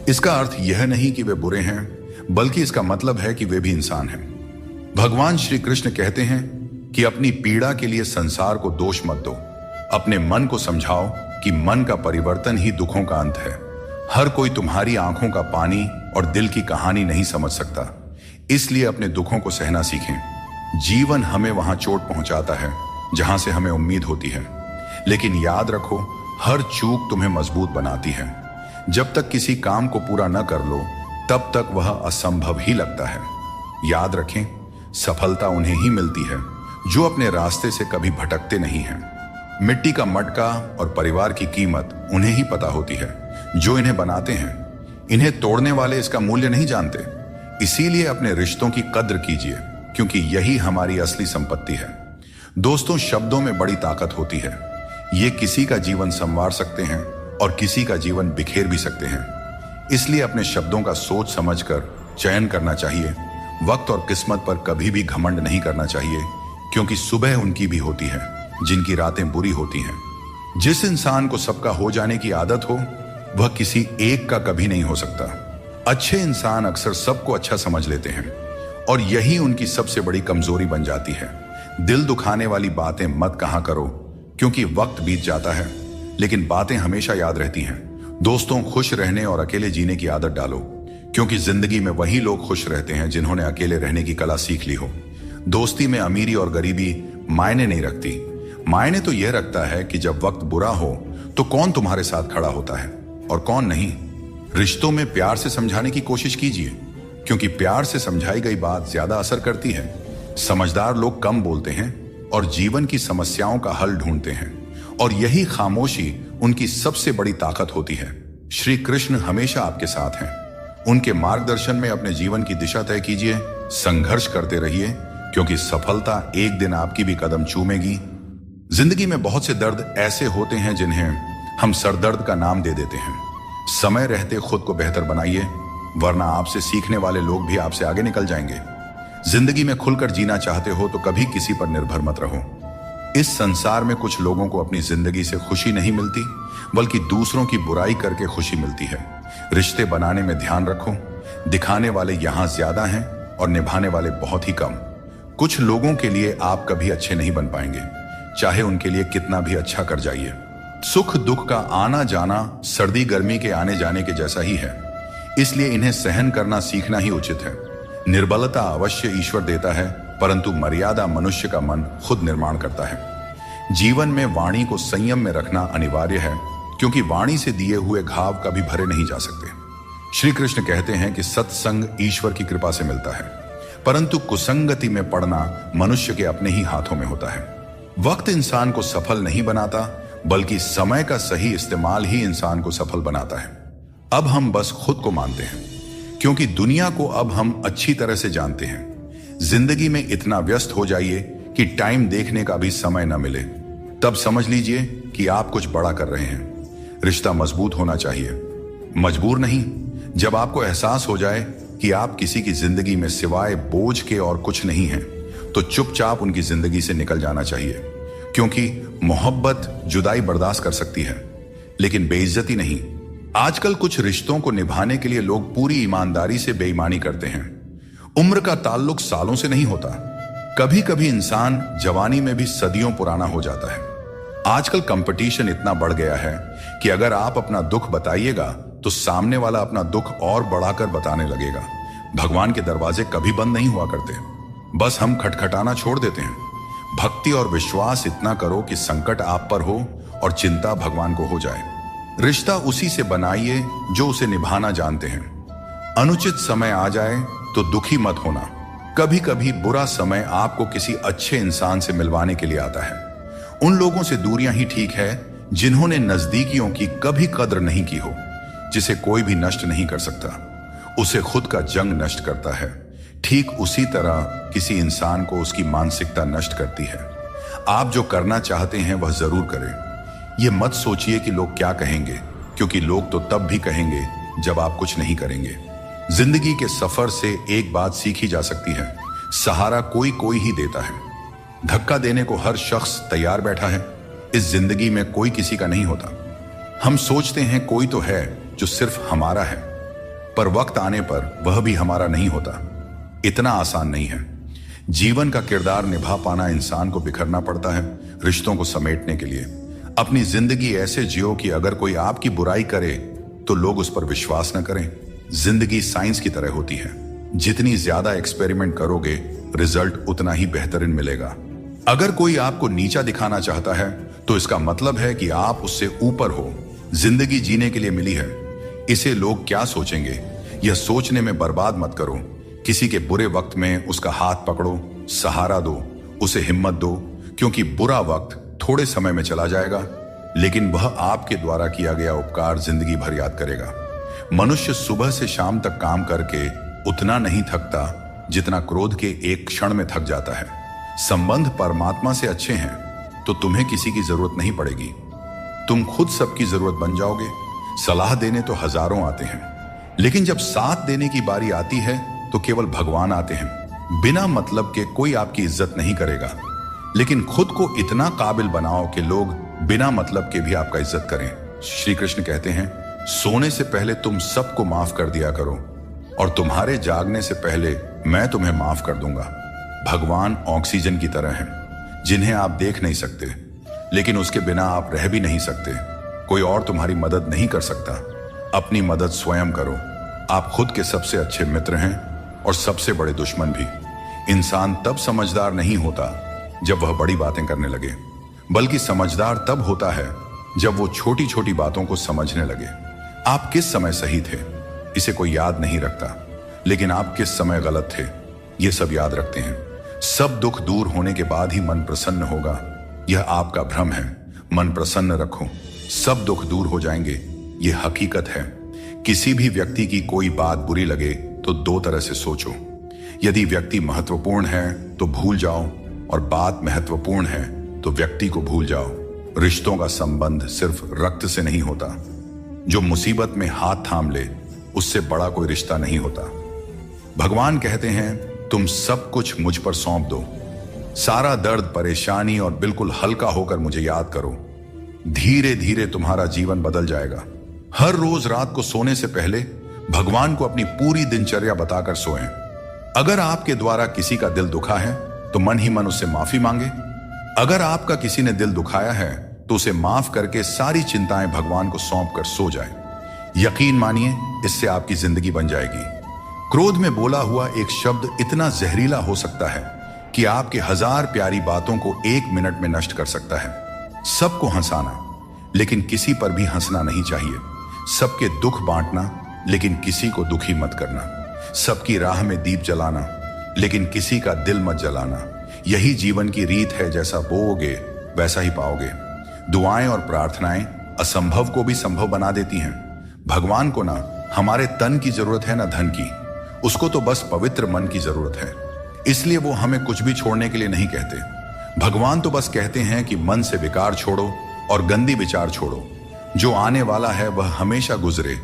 इसका अर्थ यह नहीं कि वे बुरे हैं, बल्कि इसका मतलब है कि वे भी इंसान हैं। भगवान श्री कृष्ण कहते हैं कि अपनी पीड़ा के लिए संसार को दोष मत दो। अपने मन को समझाओ कि मन का परिवर्तन ही दुखों का अंत है। हर कोई तुम्हारी आंखों का पानी और दिल की कहानी नहीं समझ सकता, इसलिए अपने दुखों को सहना सीखें। जीवन हमें वहां चोट पहुंचाता है जहां से हमें उम्मीद होती है, लेकिन याद रखो, हर चूक तुम्हें मजबूत बनाती है। जब तक किसी काम को पूरा न कर लो तब तक वह असंभव ही लगता है। याद रखें, सफलता उन्हें ही मिलती है जो अपने रास्ते से कभी भटकते नहीं हैं। मिट्टी का मटका और परिवार की कीमत उन्हें ही पता होती है जो इन्हें बनाते हैं। इन्हें तोड़ने वाले इसका मूल्य नहीं जानते। इसीलिए अपने रिश्तों की कद्र कीजिए, क्योंकि यही हमारी असली संपत्ति है। दोस्तों, शब्दों में बड़ी ताकत होती है। ये किसी का जीवन संवार सकते हैं और किसी का जीवन बिखेर भी सकते हैं। इसलिए अपने शब्दों का सोच समझकर चयन करना चाहिए। वक्त और किस्मत पर कभी भी घमंड नहीं करना चाहिए, क्योंकि सुबह उनकी भी होती है जिनकी रातें बुरी होती हैं। जिस इंसान को सबका हो जाने की आदत हो, वह किसी एक का कभी नहीं हो सकता। अच्छे इंसान अक्सर सबको अच्छा समझ लेते हैं और यही उनकी सबसे बड़ी कमजोरी बन जाती है। दिल दुखाने वाली बातें मत कहा करो, क्योंकि वक्त बीत जाता है लेकिन बातें हमेशा याद रहती हैं। दोस्तों, खुश रहने और अकेले जीने की आदत डालो, क्योंकि जिंदगी में वही लोग खुश रहते हैं जिन्होंने अकेले रहने की कला सीख ली हो। दोस्ती में अमीरी और गरीबी मायने नहीं रखती। मायने तो यह रखता है कि जब वक्त बुरा हो तो कौन तुम्हारे साथ खड़ा होता है और कौन नहीं। रिश्तों में प्यार से समझाने की कोशिश कीजिए, क्योंकि प्यार से समझाई गई बात ज्यादा असर करती है। समझदार लोग कम बोलते हैं और जीवन की समस्याओं का हल ढूंढते हैं, और यही खामोशी उनकी सबसे बड़ी ताकत होती है। श्री कृष्ण हमेशा आपके साथ हैं। उनके मार्गदर्शन में अपने जीवन की दिशा तय कीजिए, संघर्ष करते रहिए, क्योंकि सफलता एक दिन आपकी भी कदम चूमेगी। जिंदगी में बहुत से दर्द ऐसे होते हैं जिन्हें हम सरदर्द का नाम दे देते हैं। समय रहते खुद को बेहतर बनाइए, वरना आपसे सीखने वाले लोग भी आपसे आगे निकल जाएंगे। जिंदगी में खुलकर जीना चाहते हो तो कभी किसी पर निर्भर मत रहो। इस संसार में कुछ लोगों को अपनी जिंदगी से खुशी नहीं मिलती, बल्कि दूसरों की बुराई करके खुशी मिलती है। रिश्ते बनाने में ध्यान रखो, दिखाने वाले यहां ज्यादा हैं और निभाने वाले बहुत ही कम। कुछ लोगों के लिए आप कभी अच्छे नहीं बन पाएंगे, चाहे उनके लिए कितना भी अच्छा कर जाइए। सुख दुख का आना जाना सर्दी गर्मी के आने जाने के जैसा ही है, इसलिए इन्हें सहन करना सीखना ही उचित है। निर्बलता अवश्य ईश्वर देता है, परंतु मर्यादा मनुष्य का मन खुद निर्माण करता है। जीवन में वाणी को संयम में रखना अनिवार्य है, क्योंकि वाणी से दिए हुए घाव कभी भरे नहीं जा सकते। श्री कृष्ण कहते हैं कि सत्संग ईश्वर की कृपा से मिलता है, परंतु कुसंगति में पड़ना मनुष्य के अपने ही हाथों में होता है। वक्त इंसान को सफल नहीं बनाता, बल्कि समय का सही इस्तेमाल ही इंसान को सफल बनाता है। अब हम बस खुद को मानते हैं, क्योंकि दुनिया को अब हम अच्छी तरह से जानते हैं। जिंदगी में इतना व्यस्त हो जाइए कि टाइम देखने का भी समय न मिले, तब समझ लीजिए कि आप कुछ बड़ा कर रहे हैं। रिश्ता मजबूत होना चाहिए, मजबूर नहीं। जब आपको एहसास हो जाए कि आप किसी की जिंदगी में सिवाय बोझ के और कुछ नहीं हैं, तो चुपचाप उनकी जिंदगी से निकल जाना चाहिए, क्योंकि मोहब्बत जुदाई बर्दाश्त कर सकती है, लेकिन बेइज्जती नहीं। आजकल कुछ रिश्तों को निभाने के लिए लोग पूरी ईमानदारी से बेईमानी करते हैं। उम्र का ताल्लुक सालों से नहीं होता, कभी कभी इंसान जवानी में भी सदियों पुराना हो जाता है। आजकल कंपटीशन इतना बढ़ गया है कि अगर आप अपना दुख बताइएगा तो सामने वाला अपना दुख और बढ़ाकर बताने लगेगा। भगवान के दरवाजे कभी बंद नहीं हुआ करते, बस हम खटखटाना छोड़ देते हैं। भक्ति और विश्वास इतना करो कि संकट आप पर हो और चिंता भगवान को हो जाए। रिश्ता उसी से बनाइए जो उसे निभाना जानते हैं। अनुचित समय आ जाए तो दुखी मत होना। कभी कभी बुरा समय आपको किसी अच्छे इंसान से मिलवाने के लिए आता है। उन लोगों से दूरियां ही ठीक है जिन्होंने नजदीकियों की कभी कद्र नहीं की हो। जिसे कोई भी नष्ट नहीं कर सकता, उसे खुद का जंग नष्ट करता है। ठीक उसी तरह किसी इंसान को उसकी मानसिकता नष्ट करती है। आप जो करना चाहते हैं वह जरूर करें। यह मत सोचिए कि लोग क्या कहेंगे, क्योंकि लोग तो तब भी कहेंगे जब आप कुछ नहीं करेंगे। जिंदगी के सफर से एक बात सीखी जा सकती है, सहारा कोई कोई ही देता है। धक्का देने को हर शख्स तैयार बैठा है। इस जिंदगी में कोई किसी का नहीं होता। हम सोचते हैं कोई तो है जो सिर्फ हमारा है, पर वक्त आने पर वह भी हमारा नहीं होता। इतना आसान नहीं है। जीवन का किरदार निभा पाना इंसान को बिखरना पड़ता है रिश्तों को समेटने के लिए। अपनी जिंदगी ऐसे जियो कि अगर कोई आपकी बुराई करे तो लोग उस पर विश्वास न करें। जिंदगी साइंस की तरह होती है, जितनी ज्यादा एक्सपेरिमेंट करोगे रिजल्ट उतना ही बेहतरीन मिलेगा। अगर कोई आपको नीचा दिखाना चाहता है तो इसका मतलब है कि आप उससे ऊपर हो। जिंदगी जीने के लिए मिली है, इसे लोग क्या सोचेंगे यह सोचने में बर्बाद मत करो। किसी के बुरे वक्त में उसका हाथ पकड़ो, सहारा दो, उसे हिम्मत दो, क्योंकि बुरा वक्त थोड़े समय में चला जाएगा, लेकिन वह आपके द्वारा किया गया उपकार जिंदगी भर याद करेगा। मनुष्य सुबह से शाम तक काम करके उतना नहीं थकता जितना क्रोध के एक क्षण में थक जाता है। संबंध परमात्मा से अच्छे हैं तो तुम्हें किसी की जरूरत नहीं पड़ेगी। तुम खुद सबकी जरूरत बन जाओगे। सलाह देने तो हजारों आते हैं, लेकिन जब साथ देने की बारी आती है तो केवल भगवान आते हैं। बिना मतलब के कोई आपकी इज्जत नहीं करेगा, लेकिन खुद को इतना काबिल बनाओ कि लोग बिना मतलब के भी आपका इज्जत करें। श्री कृष्ण कहते हैं, सोने से पहले तुम सबको माफ कर दिया करो और तुम्हारे जागने से पहले मैं तुम्हें माफ कर दूंगा। भगवान ऑक्सीजन की तरह हैं, जिन्हें आप देख नहीं सकते, लेकिन उसके बिना आप रह भी नहीं सकते। कोई और तुम्हारी मदद नहीं कर सकता। अपनी मदद स्वयं करो। आप खुद के सबसे अच्छे मित्र हैं और सबसे बड़े दुश्मन भी। इंसान तब समझदार नहीं होता जब वह बड़ी बातें करने लगे, बल्कि समझदार तब होता है जब वो छोटी छोटी बातों को समझने लगे। आप किस समय सही थे इसे कोई याद नहीं रखता, लेकिन आप किस समय गलत थे ये सब याद रखते हैं। सब दुख दूर होने के बाद ही मन प्रसन्न होगा, यह आपका भ्रम है। मन प्रसन्न रखो, सब दुख दूर हो जाएंगे, यह हकीकत है। किसी भी व्यक्ति की कोई बात बुरी लगे तो दो तरह से सोचो। यदि व्यक्ति महत्वपूर्ण है तो भूल जाओ, और बात महत्वपूर्ण है तो व्यक्ति को भूल जाओ। रिश्तों का संबंध सिर्फ रक्त से नहीं होता। जो मुसीबत में हाथ थाम ले उससे बड़ा कोई रिश्ता नहीं होता। भगवान कहते हैं, तुम सब कुछ मुझ पर सौंप दो। सारा दर्द, परेशानी और बिल्कुल हल्का होकर मुझे याद करो। धीरे धीरे तुम्हारा जीवन बदल जाएगा। हर रोज रात को सोने से पहले भगवान को अपनी पूरी दिनचर्या बताकर सोएं। अगर आपके द्वारा किसी का दिल दुखा है तो मन ही मन उससे माफी मांगे। अगर आपका किसी ने दिल दुखाया है तो उसे माफ करके सारी चिंताएं भगवान को सौंप कर सो जाए। यकीन मानिए, इससे आपकी जिंदगी बन जाएगी। क्रोध में बोला हुआ एक शब्द इतना जहरीला हो सकता है कि आपके 1000 प्यारी बातों को 1 मिनट में नष्ट कर सकता है। सबको हंसाना, लेकिन किसी पर भी हंसना नहीं चाहिए। सबके दुख बांटना, लेकिन किसी को दुखी मत करना। सबकी राह में दीप जलाना, लेकिन किसी का दिल मत जलाना। यही जीवन की रीत है, जैसा बोओगे वैसा ही पाओगे। दुआएं और प्रार्थनाएं असंभव को भी संभव बना देती हैं। भगवान को ना हमारे तन की जरूरत है, ना धन की। उसको तो बस पवित्र मन की जरूरत है। इसलिए वो हमें कुछ भी छोड़ने के लिए नहीं कहते। भगवान तो बस कहते हैं कि मन से विकार छोड़ो और गंदी विचार छोड़ो। जो आने वाला है वह हमेशा गुजरे,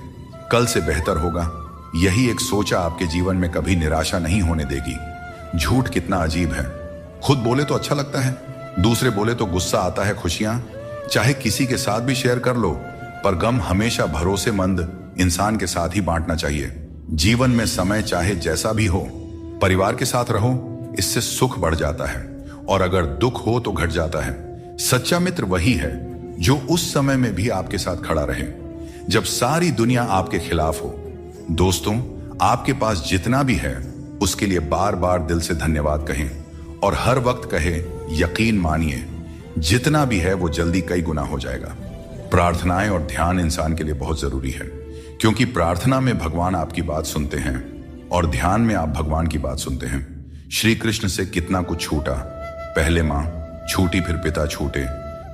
कल से बेहतर होगा। यही एक सोचा आपके जीवन में कभी निराशा नहीं होने देगी। झूठ कितना अजीब है। खुद बोले तो अच्छा लगता है, दूसरे बोले तो गुस्सा आता है। खुशियां चाहे किसी के साथ भी शेयर कर लो, पर गम हमेशा भरोसेमंद इंसान के साथ ही बांटना चाहिए। जीवन में समय चाहे जैसा भी हो, परिवार के साथ रहो, इससे सुख बढ़ जाता है, और अगर दुख हो तो घट जाता है। सच्चा मित्र वही है जो उस समय में भी आपके साथ खड़ा रहे जब सारी दुनिया आपके खिलाफ हो। दोस्तों, आपके पास जितना भी है उसके लिए बार बार दिल से धन्यवाद कहें, और हर वक्त कहे यकीन मानिए जितना भी है वो जल्दी कई गुना हो जाएगा। प्रार्थनाएं और ध्यान इंसान के लिए बहुत जरूरी है, क्योंकि प्रार्थना में भगवान आपकी बात सुनते हैं और ध्यान में आप भगवान की बात सुनते हैं। श्री कृष्ण से कितना कुछ छूटा। पहले मां छूटी, फिर पिता छूटे,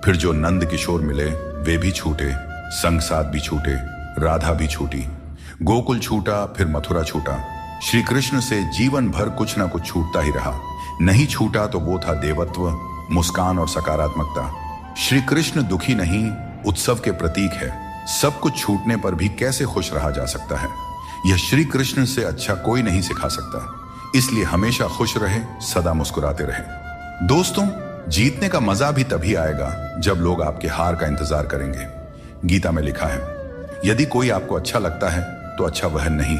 फिर जो नंद किशोर मिले वे भी छूटे, संग साथ भी छूटे, राधा भी छूटी। गोकुल छूटा, फिर मथुरा छूटा। श्री कृष्ण से जीवन भर कुछ ना कुछ छूटता ही रहा। नहीं छूटा तो वो था देवत्व, मुस्कान और सकारात्मकता। श्री कृष्ण दुखी नहीं, उत्सव के प्रतीक है। सब कुछ छूटने पर भी कैसे खुश रहा जा सकता है, यह श्री कृष्ण से अच्छा कोई नहीं सिखा सकता। इसलिए हमेशा खुश रहे, सदा मुस्कुराते रहे। दोस्तों, जीतने का मजा भी तभी आएगा जब लोग आपके हार का इंतजार करेंगे। गीता में लिखा है, यदि कोई आपको अच्छा लगता है तो अच्छा वह नहीं,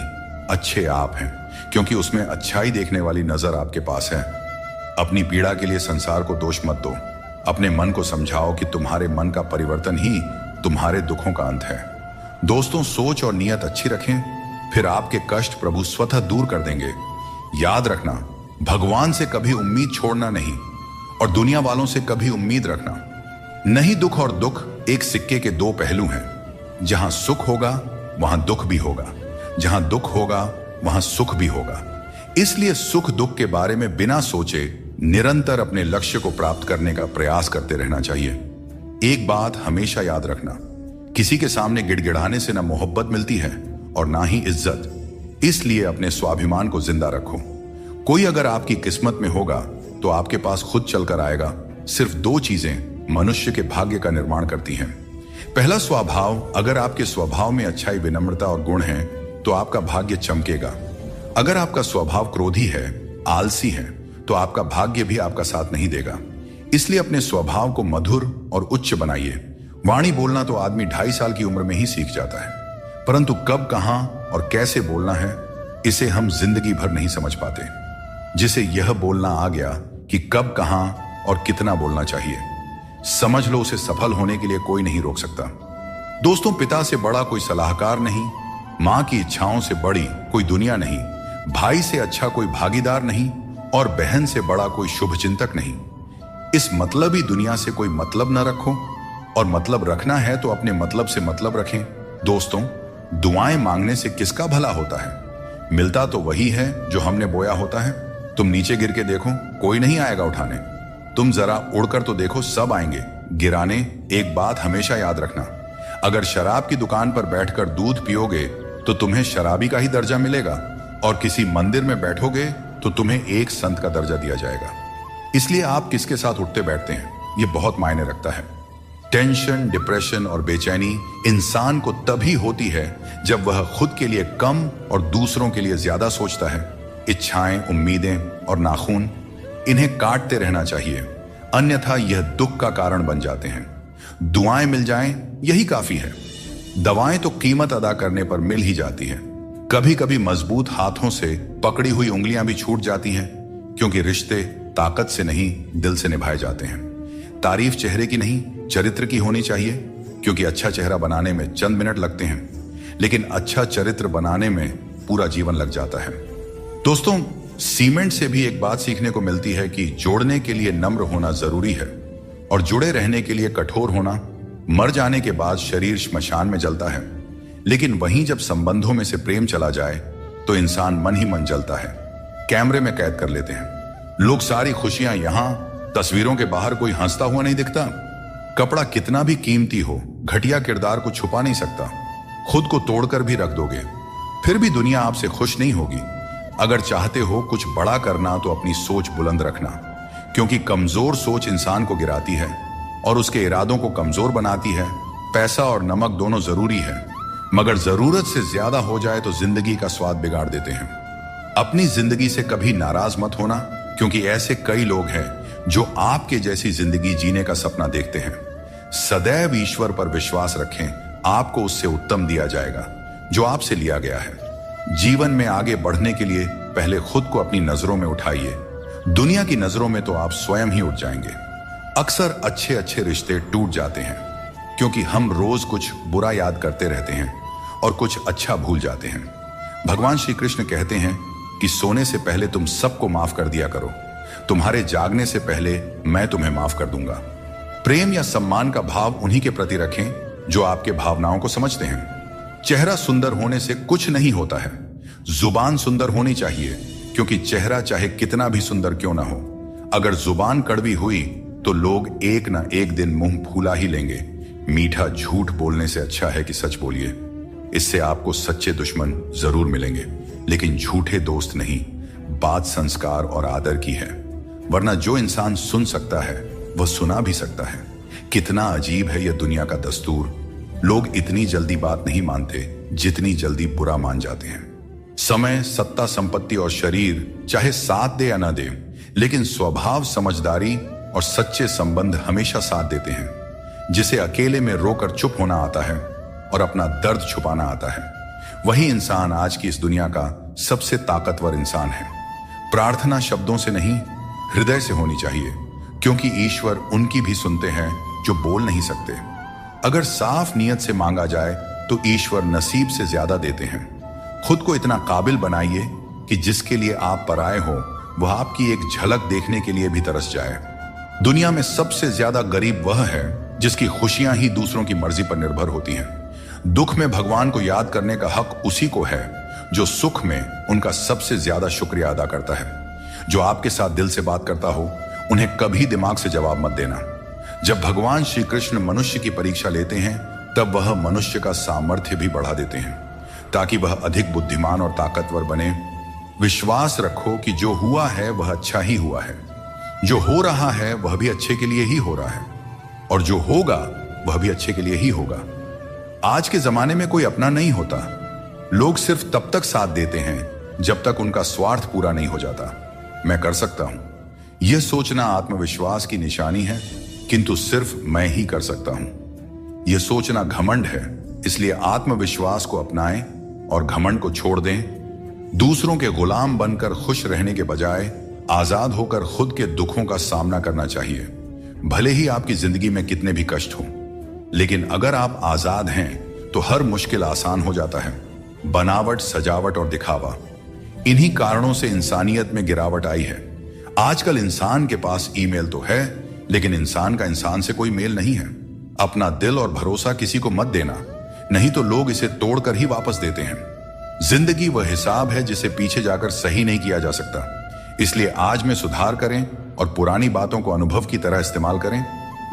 अच्छे आप हैं, क्योंकि उसमें अच्छाई देखने वाली नजर आपके पास है। अपनी पीड़ा के लिए संसार को दोष मत दो। अपने मन को समझाओ कि तुम्हारे मन का परिवर्तन ही तुम्हारे दुखों का अंत है। दोस्तों, सोच और नियत अच्छी रखें, फिर आपके कष्ट प्रभु स्वतः दूर कर देंगे। याद रखना, भगवान से कभी उम्मीद छोड़ना नहीं, और दुनिया वालों से कभी उम्मीद रखना नहीं। दुख और दुख एक सिक्के के दो पहलू हैं। जहां सुख होगा वहां दुख भी होगा, जहां दुख होगा वहां सुख भी होगा। इसलिए सुख दुख के बारे में बिना सोचे निरंतर अपने लक्ष्य को प्राप्त करने का प्रयास करते रहना चाहिए। एक बात हमेशा याद रखना, किसी के सामने गिड़गिड़ाने से ना मोहब्बत मिलती है और ना ही इज्जत। इसलिए अपने स्वाभिमान को जिंदा रखो। कोई अगर आपकी किस्मत में होगा तो आपके पास खुद चलकर आएगा। सिर्फ 2 चीजें मनुष्य के भाग्य का निर्माण करती हैं। पहला, स्वभाव। अगर आपके स्वभाव में अच्छाई, विनम्रता और गुण है तो आपका भाग्य चमकेगा। अगर आपका स्वभाव क्रोधी है, आलसी है, तो आपका भाग्य भी आपका साथ नहीं देगा। इसलिए अपने स्वभाव को मधुर और उच्च बनाइए। वाणी बोलना तो आदमी 2.5 साल की उम्र में ही सीख जाता है, परंतु कब, कहां और कैसे बोलना है, इसे हम जिंदगी भर नहीं समझ पाते। जिसे यह बोलना आ गया कि कब, कहां और कितना बोलना चाहिए, समझ लो उसे सफल होने के लिए कोई नहीं रोक सकता। दोस्तों, पिता से बड़ा कोई सलाहकार नहीं, मां की इच्छाओं से बड़ी कोई दुनिया नहीं, भाई से अच्छा कोई भागीदार नहीं, और बहन से बड़ा कोई शुभचिंतक नहीं। इस मतलबी दुनिया से कोई मतलब न रखो, और मतलब रखना है तो अपने मतलब से मतलब रखें। दोस्तों, दुआएं मांगने से किसका भला होता है? मिलता तो वही है जो हमने बोया होता है। तुम नीचे गिर के देखो, कोई नहीं आएगा उठाने। तुम जरा उड़कर तो देखो, सब आएंगे गिराने। एक बात हमेशा याद रखना, अगर शराब की दुकान पर बैठकर दूध पियोगे तो तुम्हें शराबी का ही दर्जा मिलेगा, और किसी मंदिर में बैठोगे तो तुम्हें एक संत का दर्जा दिया जाएगा। इसलिए आप किसके साथ उठते बैठते हैं, ये बहुत मायने रखता है। टेंशन, डिप्रेशन और बेचैनी इंसान को तभी होती है जब वह खुद के लिए कम और दूसरों के लिए ज्यादा सोचता है। इच्छाएं, उम्मीदें और नाखून, इन्हें काटते रहना चाहिए, अन्यथा यह दुख का कारण बन जाते हैं। दुआएं मिल जाएं यही काफी है। दवाएं तो कीमत अदा करने पर मिल ही जाती हैं। कभी कभी मजबूत हाथों से पकड़ी हुई उंगलियां भी छूट जाती हैं, क्योंकि रिश्ते ताकत से नहीं दिल से निभाए जाते हैं। तारीफ चेहरे की नहीं चरित्र की होनी चाहिए, क्योंकि अच्छा चेहरा बनाने में चंद मिनट लगते हैं, लेकिन अच्छा चरित्र बनाने में पूरा जीवन लग जाता है। दोस्तों, सीमेंट से भी एक बात सीखने को मिलती है कि जोड़ने के लिए नम्र होना जरूरी है और जुड़े रहने के लिए कठोर होना। मर जाने के बाद शरीर श्मशान में जलता है, लेकिन वहीं जब संबंधों में से प्रेम चला जाए तो इंसान मन ही मन जलता है, कैमरे में कैद कर लेते हैं। लोग सारी खुशियां यहां, तस्वीरों के बाहर कोई हंसता हुआ नहीं दिखता। कपड़ा कितना भी कीमती हो, घटिया किरदार को छुपा नहीं सकता। खुद को तोड़कर भी रख दोगे, फिर भी दुनिया आपसे खुश नहीं होगी। अगर चाहते हो कुछ बड़ा करना तो अपनी सोच बुलंद रखना, क्योंकि कमजोर सोच इंसान को गिराती है और उसके इरादों को कमजोर बनाती है। पैसा और नमक दोनों जरूरी है, मगर जरूरत से ज्यादा हो जाए तो जिंदगी का स्वाद बिगाड़ देते हैं। अपनी जिंदगी से कभी नाराज मत होना, क्योंकि ऐसे कई लोग हैं जो आपके जैसी जिंदगी जीने का सपना देखते हैं। सदैव ईश्वर पर विश्वास रखें, आपको उससे उत्तम दिया जाएगा जो आपसे लिया गया है। जीवन में आगे बढ़ने के लिए पहले खुद को अपनी नजरों में उठाइए। दुनिया की नजरों में तो आप स्वयं ही उठ जाएंगे। अक्सर अच्छे अच्छे रिश्ते टूट जाते हैं क्योंकि हम रोज कुछ बुरा याद करते रहते हैं और कुछ अच्छा भूल जाते हैं। भगवान श्री कृष्ण कहते हैं कि सोने से पहले तुम सबको माफ कर दिया करो, तुम्हारे जागने से पहले मैं तुम्हें माफ कर दूंगा। प्रेम या सम्मान का भाव उन्हीं के प्रति रखें जो आपके भावनाओं को समझते हैं। चेहरा सुंदर होने से कुछ नहीं होता है, जुबान सुंदर होनी चाहिए, क्योंकि चेहरा चाहे कितना भी सुंदर क्यों ना हो, अगर जुबान कड़वी हुई तो लोग एक ना एक दिन मुंह फूला ही लेंगे। मीठा झूठ बोलने से अच्छा है कि सच बोलिए, इससे आपको सच्चे दुश्मन जरूर मिलेंगे, लेकिन झूठे दोस्त नहीं। बात संस्कार और आदर की है, वरना जो इंसान सुन सकता है वह सुना भी सकता है। कितना अजीब है यह दुनिया का दस्तूर। लोग इतनी जल्दी बात नहीं मानते जितनी जल्दी बुरा मान जाते हैं। समय, सत्ता, संपत्ति और शरीर चाहे साथ दे या ना दे, लेकिन स्वभाव, समझदारी और सच्चे संबंध हमेशा साथ देते हैं। जिसे अकेले में रोकर चुप होना आता है और अपना दर्द छुपाना आता है, वही इंसान आज की इस दुनिया का सबसे ताकतवर इंसान है। प्रार्थना शब्दों से नहीं, हृदय से होनी चाहिए, क्योंकि ईश्वर उनकी भी सुनते हैं जो बोल नहीं सकते। अगर साफ नियत से मांगा जाए तो ईश्वर नसीब से ज्यादा देते हैं। खुद को इतना काबिल बनाइए कि जिसके लिए आप पराए हो वह आपकी एक झलक देखने के लिए भी तरस जाए। दुनिया में सबसे ज्यादा गरीब वह है जिसकी खुशियां ही दूसरों की मर्जी पर निर्भर होती हैं। दुख में भगवान को याद करने का हक उसी को है जो सुख में उनका सबसे ज्यादा शुक्रिया अदा करता है। जो आपके साथ दिल से बात करता हो उन्हें कभी दिमाग से जवाब मत देना। जब भगवान श्री कृष्ण मनुष्य की परीक्षा लेते हैं तब वह मनुष्य का सामर्थ्य भी बढ़ा देते हैं ताकि वह अधिक बुद्धिमान और ताकतवर बने। विश्वास रखो कि जो हुआ है वह अच्छा ही हुआ है, जो हो रहा है वह भी अच्छे के लिए ही हो रहा है, और जो होगा वह भी अच्छे के लिए ही होगा। आज के जमाने में कोई अपना नहीं होता। लोग सिर्फ तब तक साथ देते हैं जब तक उनका स्वार्थ पूरा नहीं हो जाता। मैं कर सकता हूं, यह सोचना आत्मविश्वास की निशानी है, किंतु सिर्फ मैं ही कर सकता हूं, यह सोचना घमंड है। इसलिए आत्मविश्वास को अपनाएं और घमंड को छोड़ दें। दूसरों के गुलाम बनकर खुश रहने के बजाय आजाद होकर खुद के दुखों का सामना करना चाहिए। भले ही आपकी जिंदगी में कितने भी कष्ट हों, लेकिन अगर आप आजाद हैं तो हर मुश्किल आसान हो जाता है। बनावट, सजावट और दिखावा, इन्हीं कारणों से इंसानियत में गिरावट आई है। आजकल इंसान के पास ईमेल तो है, लेकिन इंसान का इंसान से कोई मेल नहीं है। अपना दिल और भरोसा किसी को मत देना, नहीं तो लोग इसे तोड़कर ही वापस देते हैं। जिंदगी वह हिसाब है जिसे पीछे जाकर सही नहीं किया जा सकता। इसलिए आज में सुधार करें और पुरानी बातों को अनुभव की तरह इस्तेमाल करें।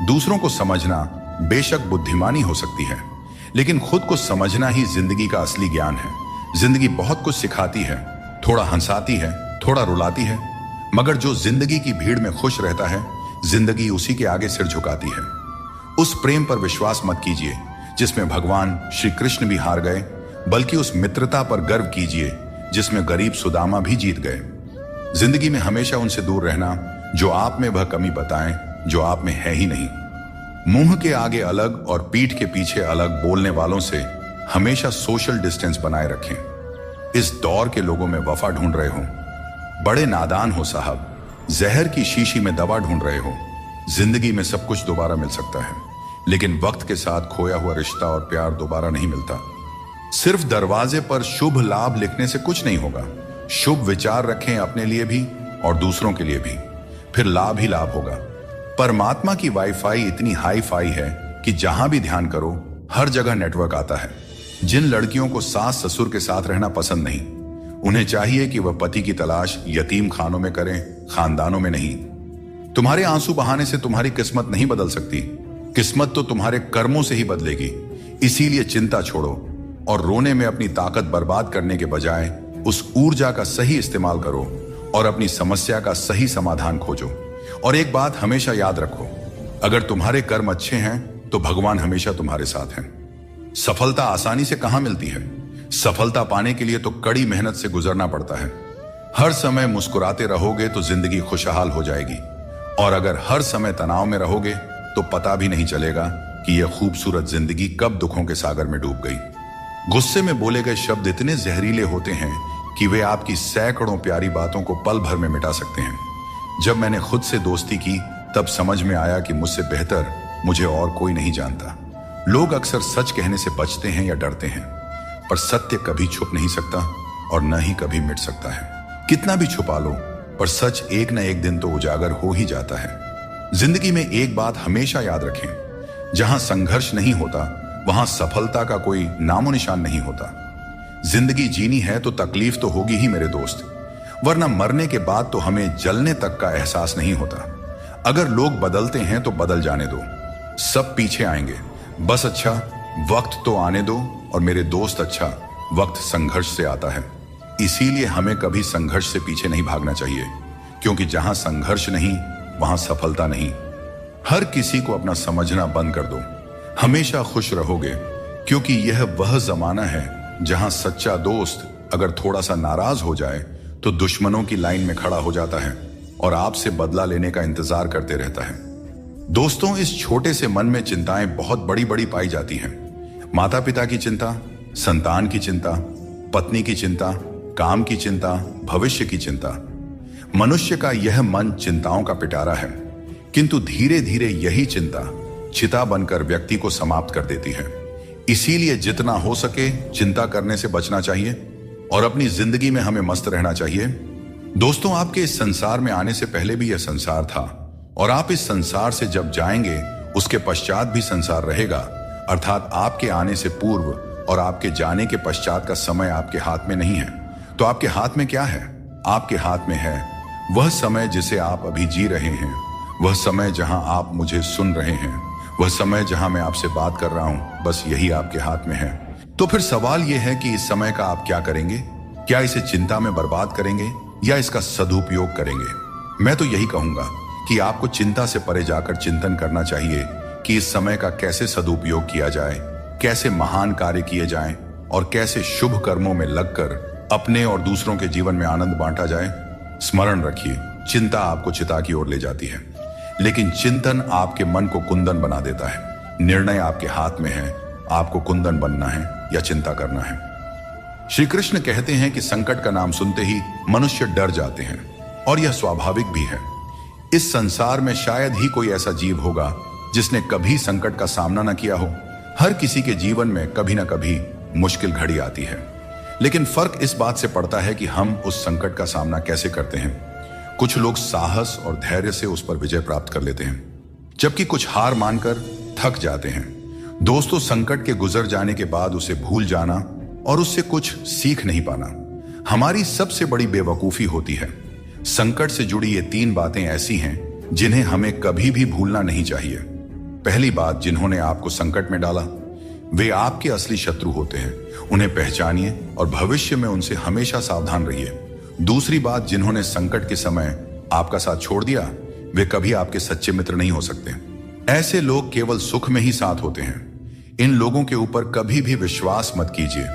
दूसरों को समझना बेशक बुद्धिमानी हो सकती है, लेकिन खुद को समझना ही जिंदगी का असली ज्ञान है। जिंदगी बहुत कुछ सिखाती है, थोड़ा हंसाती है, थोड़ा रुलाती है, मगर जो जिंदगी की भीड़ में खुश रहता है, जिंदगी उसी के आगे सिर झुकाती है। उस प्रेम पर विश्वास मत कीजिए जिसमें भगवान श्री कृष्ण भी हार गए, बल्कि उस मित्रता पर गर्व कीजिए जिसमें गरीब सुदामा भी जीत गए। जिंदगी में हमेशा उनसे दूर रहना जो आप में वह कमी बताएं जो आप में है ही नहीं। मुंह के आगे अलग और पीठ के पीछे अलग बोलने वालों से हमेशा सोशल डिस्टेंस बनाए रखें। इस दौर के लोगों में वफा ढूंढ रहे हो, बड़े नादान हो साहब। जहर की शीशी में दवा ढूंढ रहे हो। जिंदगी में सब कुछ दोबारा मिल सकता है, लेकिन वक्त के साथ खोया हुआ रिश्ता और प्यार दोबारा नहीं मिलता। सिर्फ दरवाजे पर शुभ लाभ लिखने से कुछ नहीं होगा। शुभ विचार रखें अपने लिए भी और दूसरों के लिए भी, फिर लाभ ही लाभ होगा। परमात्मा की वाईफाई इतनी हाई फाई है कि जहां भी ध्यान करो हर जगह नेटवर्क आता है। जिन लड़कियों को सास ससुर के साथ रहना पसंद नहीं, उन्हें चाहिए कि वह पति की तलाश यतीम खानों में करें, खानदानों में नहीं। तुम्हारे आंसू बहाने से तुम्हारी किस्मत नहीं बदल सकती, किस्मत तो तुम्हारे कर्मों से ही बदलेगी। इसीलिए चिंता छोड़ो और रोने में अपनी ताकत बर्बाद करने के बजाय उस ऊर्जा का सही इस्तेमाल करो और अपनी समस्या का सही समाधान खोजो। और एक बात हमेशा याद रखो, अगर तुम्हारे कर्म अच्छे हैं तो भगवान हमेशा तुम्हारे साथ हैं। सफलता आसानी से कहां मिलती है? सफलता पाने के लिए तो कड़ी मेहनत से गुजरना पड़ता है। हर समय मुस्कुराते रहोगे तो जिंदगी खुशहाल हो जाएगी, और अगर हर समय तनाव में रहोगे तो पता भी नहीं चलेगा कि यह खूबसूरत जिंदगी कब दुखों के सागर में डूब गई। गुस्से में बोले गए शब्द इतने जहरीले होते हैं कि वे आपकी सैकड़ों प्यारी बातों को पल भर में मिटा सकते हैं। जब मैंने खुद से दोस्ती की तब समझ में आया कि मुझसे बेहतर मुझे और कोई नहीं जानता। लोग अक्सर सच कहने से बचते हैं या डरते हैं, पर सत्य कभी छुप नहीं सकता और न ही कभी मिट सकता है। कितना भी छुपा लो, पर सच एक न एक दिन तो उजागर हो ही जाता है। जिंदगी में एक बात हमेशा याद रखें, जहां संघर्ष नहीं होता वहां सफलता का कोई नामो निशान नहीं होता। जिंदगी जीनी है तो तकलीफ तो होगी ही मेरे दोस्त, वरना मरने के बाद तो हमें जलने तक का एहसास नहीं होता। अगर लोग बदलते हैं तो बदल जाने दो, सब पीछे आएंगे। बस अच्छा वक्त तो आने दो, और मेरे दोस्त अच्छा वक्त संघर्ष से आता है। इसीलिए हमें कभी संघर्ष से पीछे नहीं भागना चाहिए, क्योंकि जहां संघर्ष नहीं वहां सफलता नहीं। हर किसी को अपना समझना बंद कर दो, हमेशा खुश रहोगे, क्योंकि यह वह जमाना है जहां सच्चा दोस्त अगर थोड़ा सा नाराज हो जाए तो दुश्मनों की लाइन में खड़ा हो जाता है और आपसे बदला लेने का इंतजार करते रहता है। दोस्तों, इस छोटे से मन में चिंताएं बहुत बड़ी बड़ी पाई जाती हैं। माता पिता की चिंता, संतान की चिंता, पत्नी की चिंता, काम की चिंता, भविष्य की चिंता। मनुष्य का यह मन चिंताओं का पिटारा है, किंतु धीरे धीरे यही चिंता चिता बनकर व्यक्ति को समाप्त कर देती है। इसीलिए जितना हो सके चिंता करने से बचना चाहिए और अपनी जिंदगी में हमें मस्त रहना चाहिए। दोस्तों, आपके इस संसार में आने से पहले भी यह संसार था, और आप इस संसार से जब जाएंगे उसके पश्चात भी संसार रहेगा। अर्थात आपके आने से पूर्व और आपके जाने के पश्चात का समय आपके हाथ में नहीं है। तो आपके हाथ में क्या है? आपके हाथ में है वह समय जिसे आप अभी जी रहे हैं, वह समय जहां आप मुझे सुन रहे हैं, वह समय जहां मैं आपसे बात कर रहा हूं। बस यही आपके हाथ में है। तो फिर सवाल यह है कि इस समय का आप क्या करेंगे? क्या इसे चिंता में बर्बाद करेंगे या इसका सदुपयोग करेंगे? मैं तो यही कहूंगा कि आपको चिंता से परे जाकर चिंतन करना चाहिए कि इस समय का कैसे सदुपयोग किया जाए, कैसे महान कार्य किए जाएं और कैसे शुभ कर्मों में लगकर अपने और दूसरों के जीवन में आनंद बांटा जाए। स्मरण रखिए, चिंता आपको चिता की ओर ले जाती है, लेकिन चिंतन आपके मन को कुंदन बना देता है। निर्णय आपके हाथ में है, आपको कुंदन बनना है या चिंता करना है। श्री कृष्ण कहते हैं कि संकट का नाम सुनते ही मनुष्य डर जाते हैं, और यह स्वाभाविक भी है। इस संसार में शायद ही कोई ऐसा जीव होगा जिसने कभी संकट का सामना न किया हो। हर किसी के जीवन में कभी ना कभी मुश्किल घड़ी आती है, लेकिन फर्क इस बात से पड़ता है कि हम उस संकट का सामना कैसे करते हैं। कुछ लोग साहस और धैर्य से उस पर विजय प्राप्त कर लेते हैं, जबकि कुछ हार मानकर थक जाते हैं। दोस्तों, संकट के गुजर जाने के बाद उसे भूल जाना और उससे कुछ सीख नहीं पाना हमारी सबसे बड़ी बेवकूफी होती है। संकट से जुड़ी ये 3 बातें ऐसी हैं जिन्हें हमें कभी भी भूलना नहीं चाहिए। पहली बात, जिन्होंने आपको संकट में डाला वे आपके असली शत्रु होते हैं, उन्हें पहचानिए और भविष्य में उनसे हमेशा सावधान रहिए। दूसरी बात, जिन्होंने संकट के समय आपका साथ छोड़ दिया वे कभी आपके सच्चे मित्र नहीं हो सकते। ऐसे लोग केवल सुख में ही साथ होते हैं। इन लोगों के ऊपर कभी भी विश्वास मत कीजिए।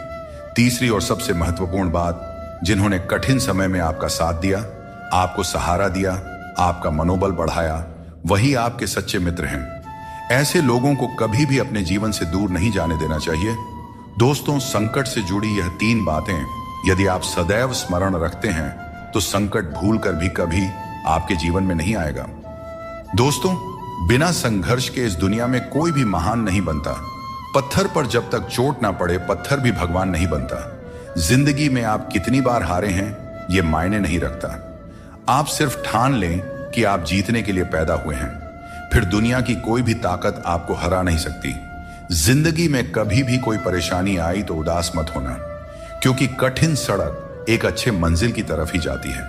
तीसरी और सबसे महत्वपूर्ण बात, जिन्होंने कठिन समय में आपका साथ दिया, आपको सहारा दिया, आपका मनोबल बढ़ाया, वही आपके सच्चे मित्र हैं। ऐसे लोगों को कभी भी अपने जीवन से दूर नहीं जाने देना चाहिए। दोस्तों, संकट से जुड़ी यह 3 बातें यदि आप सदैव स्मरण रखते हैं तो संकट भूलकर भी कभी आपके जीवन में नहीं आएगा। दोस्तों, बिना संघर्ष के इस दुनिया में कोई भी महान नहीं बनता। पत्थर पर जब तक चोट ना पड़े पत्थर भी भगवान नहीं बनता। जिंदगी में आप कितनी बार हारे हैं ये मायने नहीं रखता। आप सिर्फ ठान लें कि आप जीतने के लिए पैदा हुए हैं, फिर दुनिया की कोई भी ताकत आपको हरा नहीं सकती। जिंदगी में कभी भी कोई परेशानी आई तो उदास मत होना, क्योंकि कठिन सड़क एक अच्छे मंजिल की तरफ ही जाती है।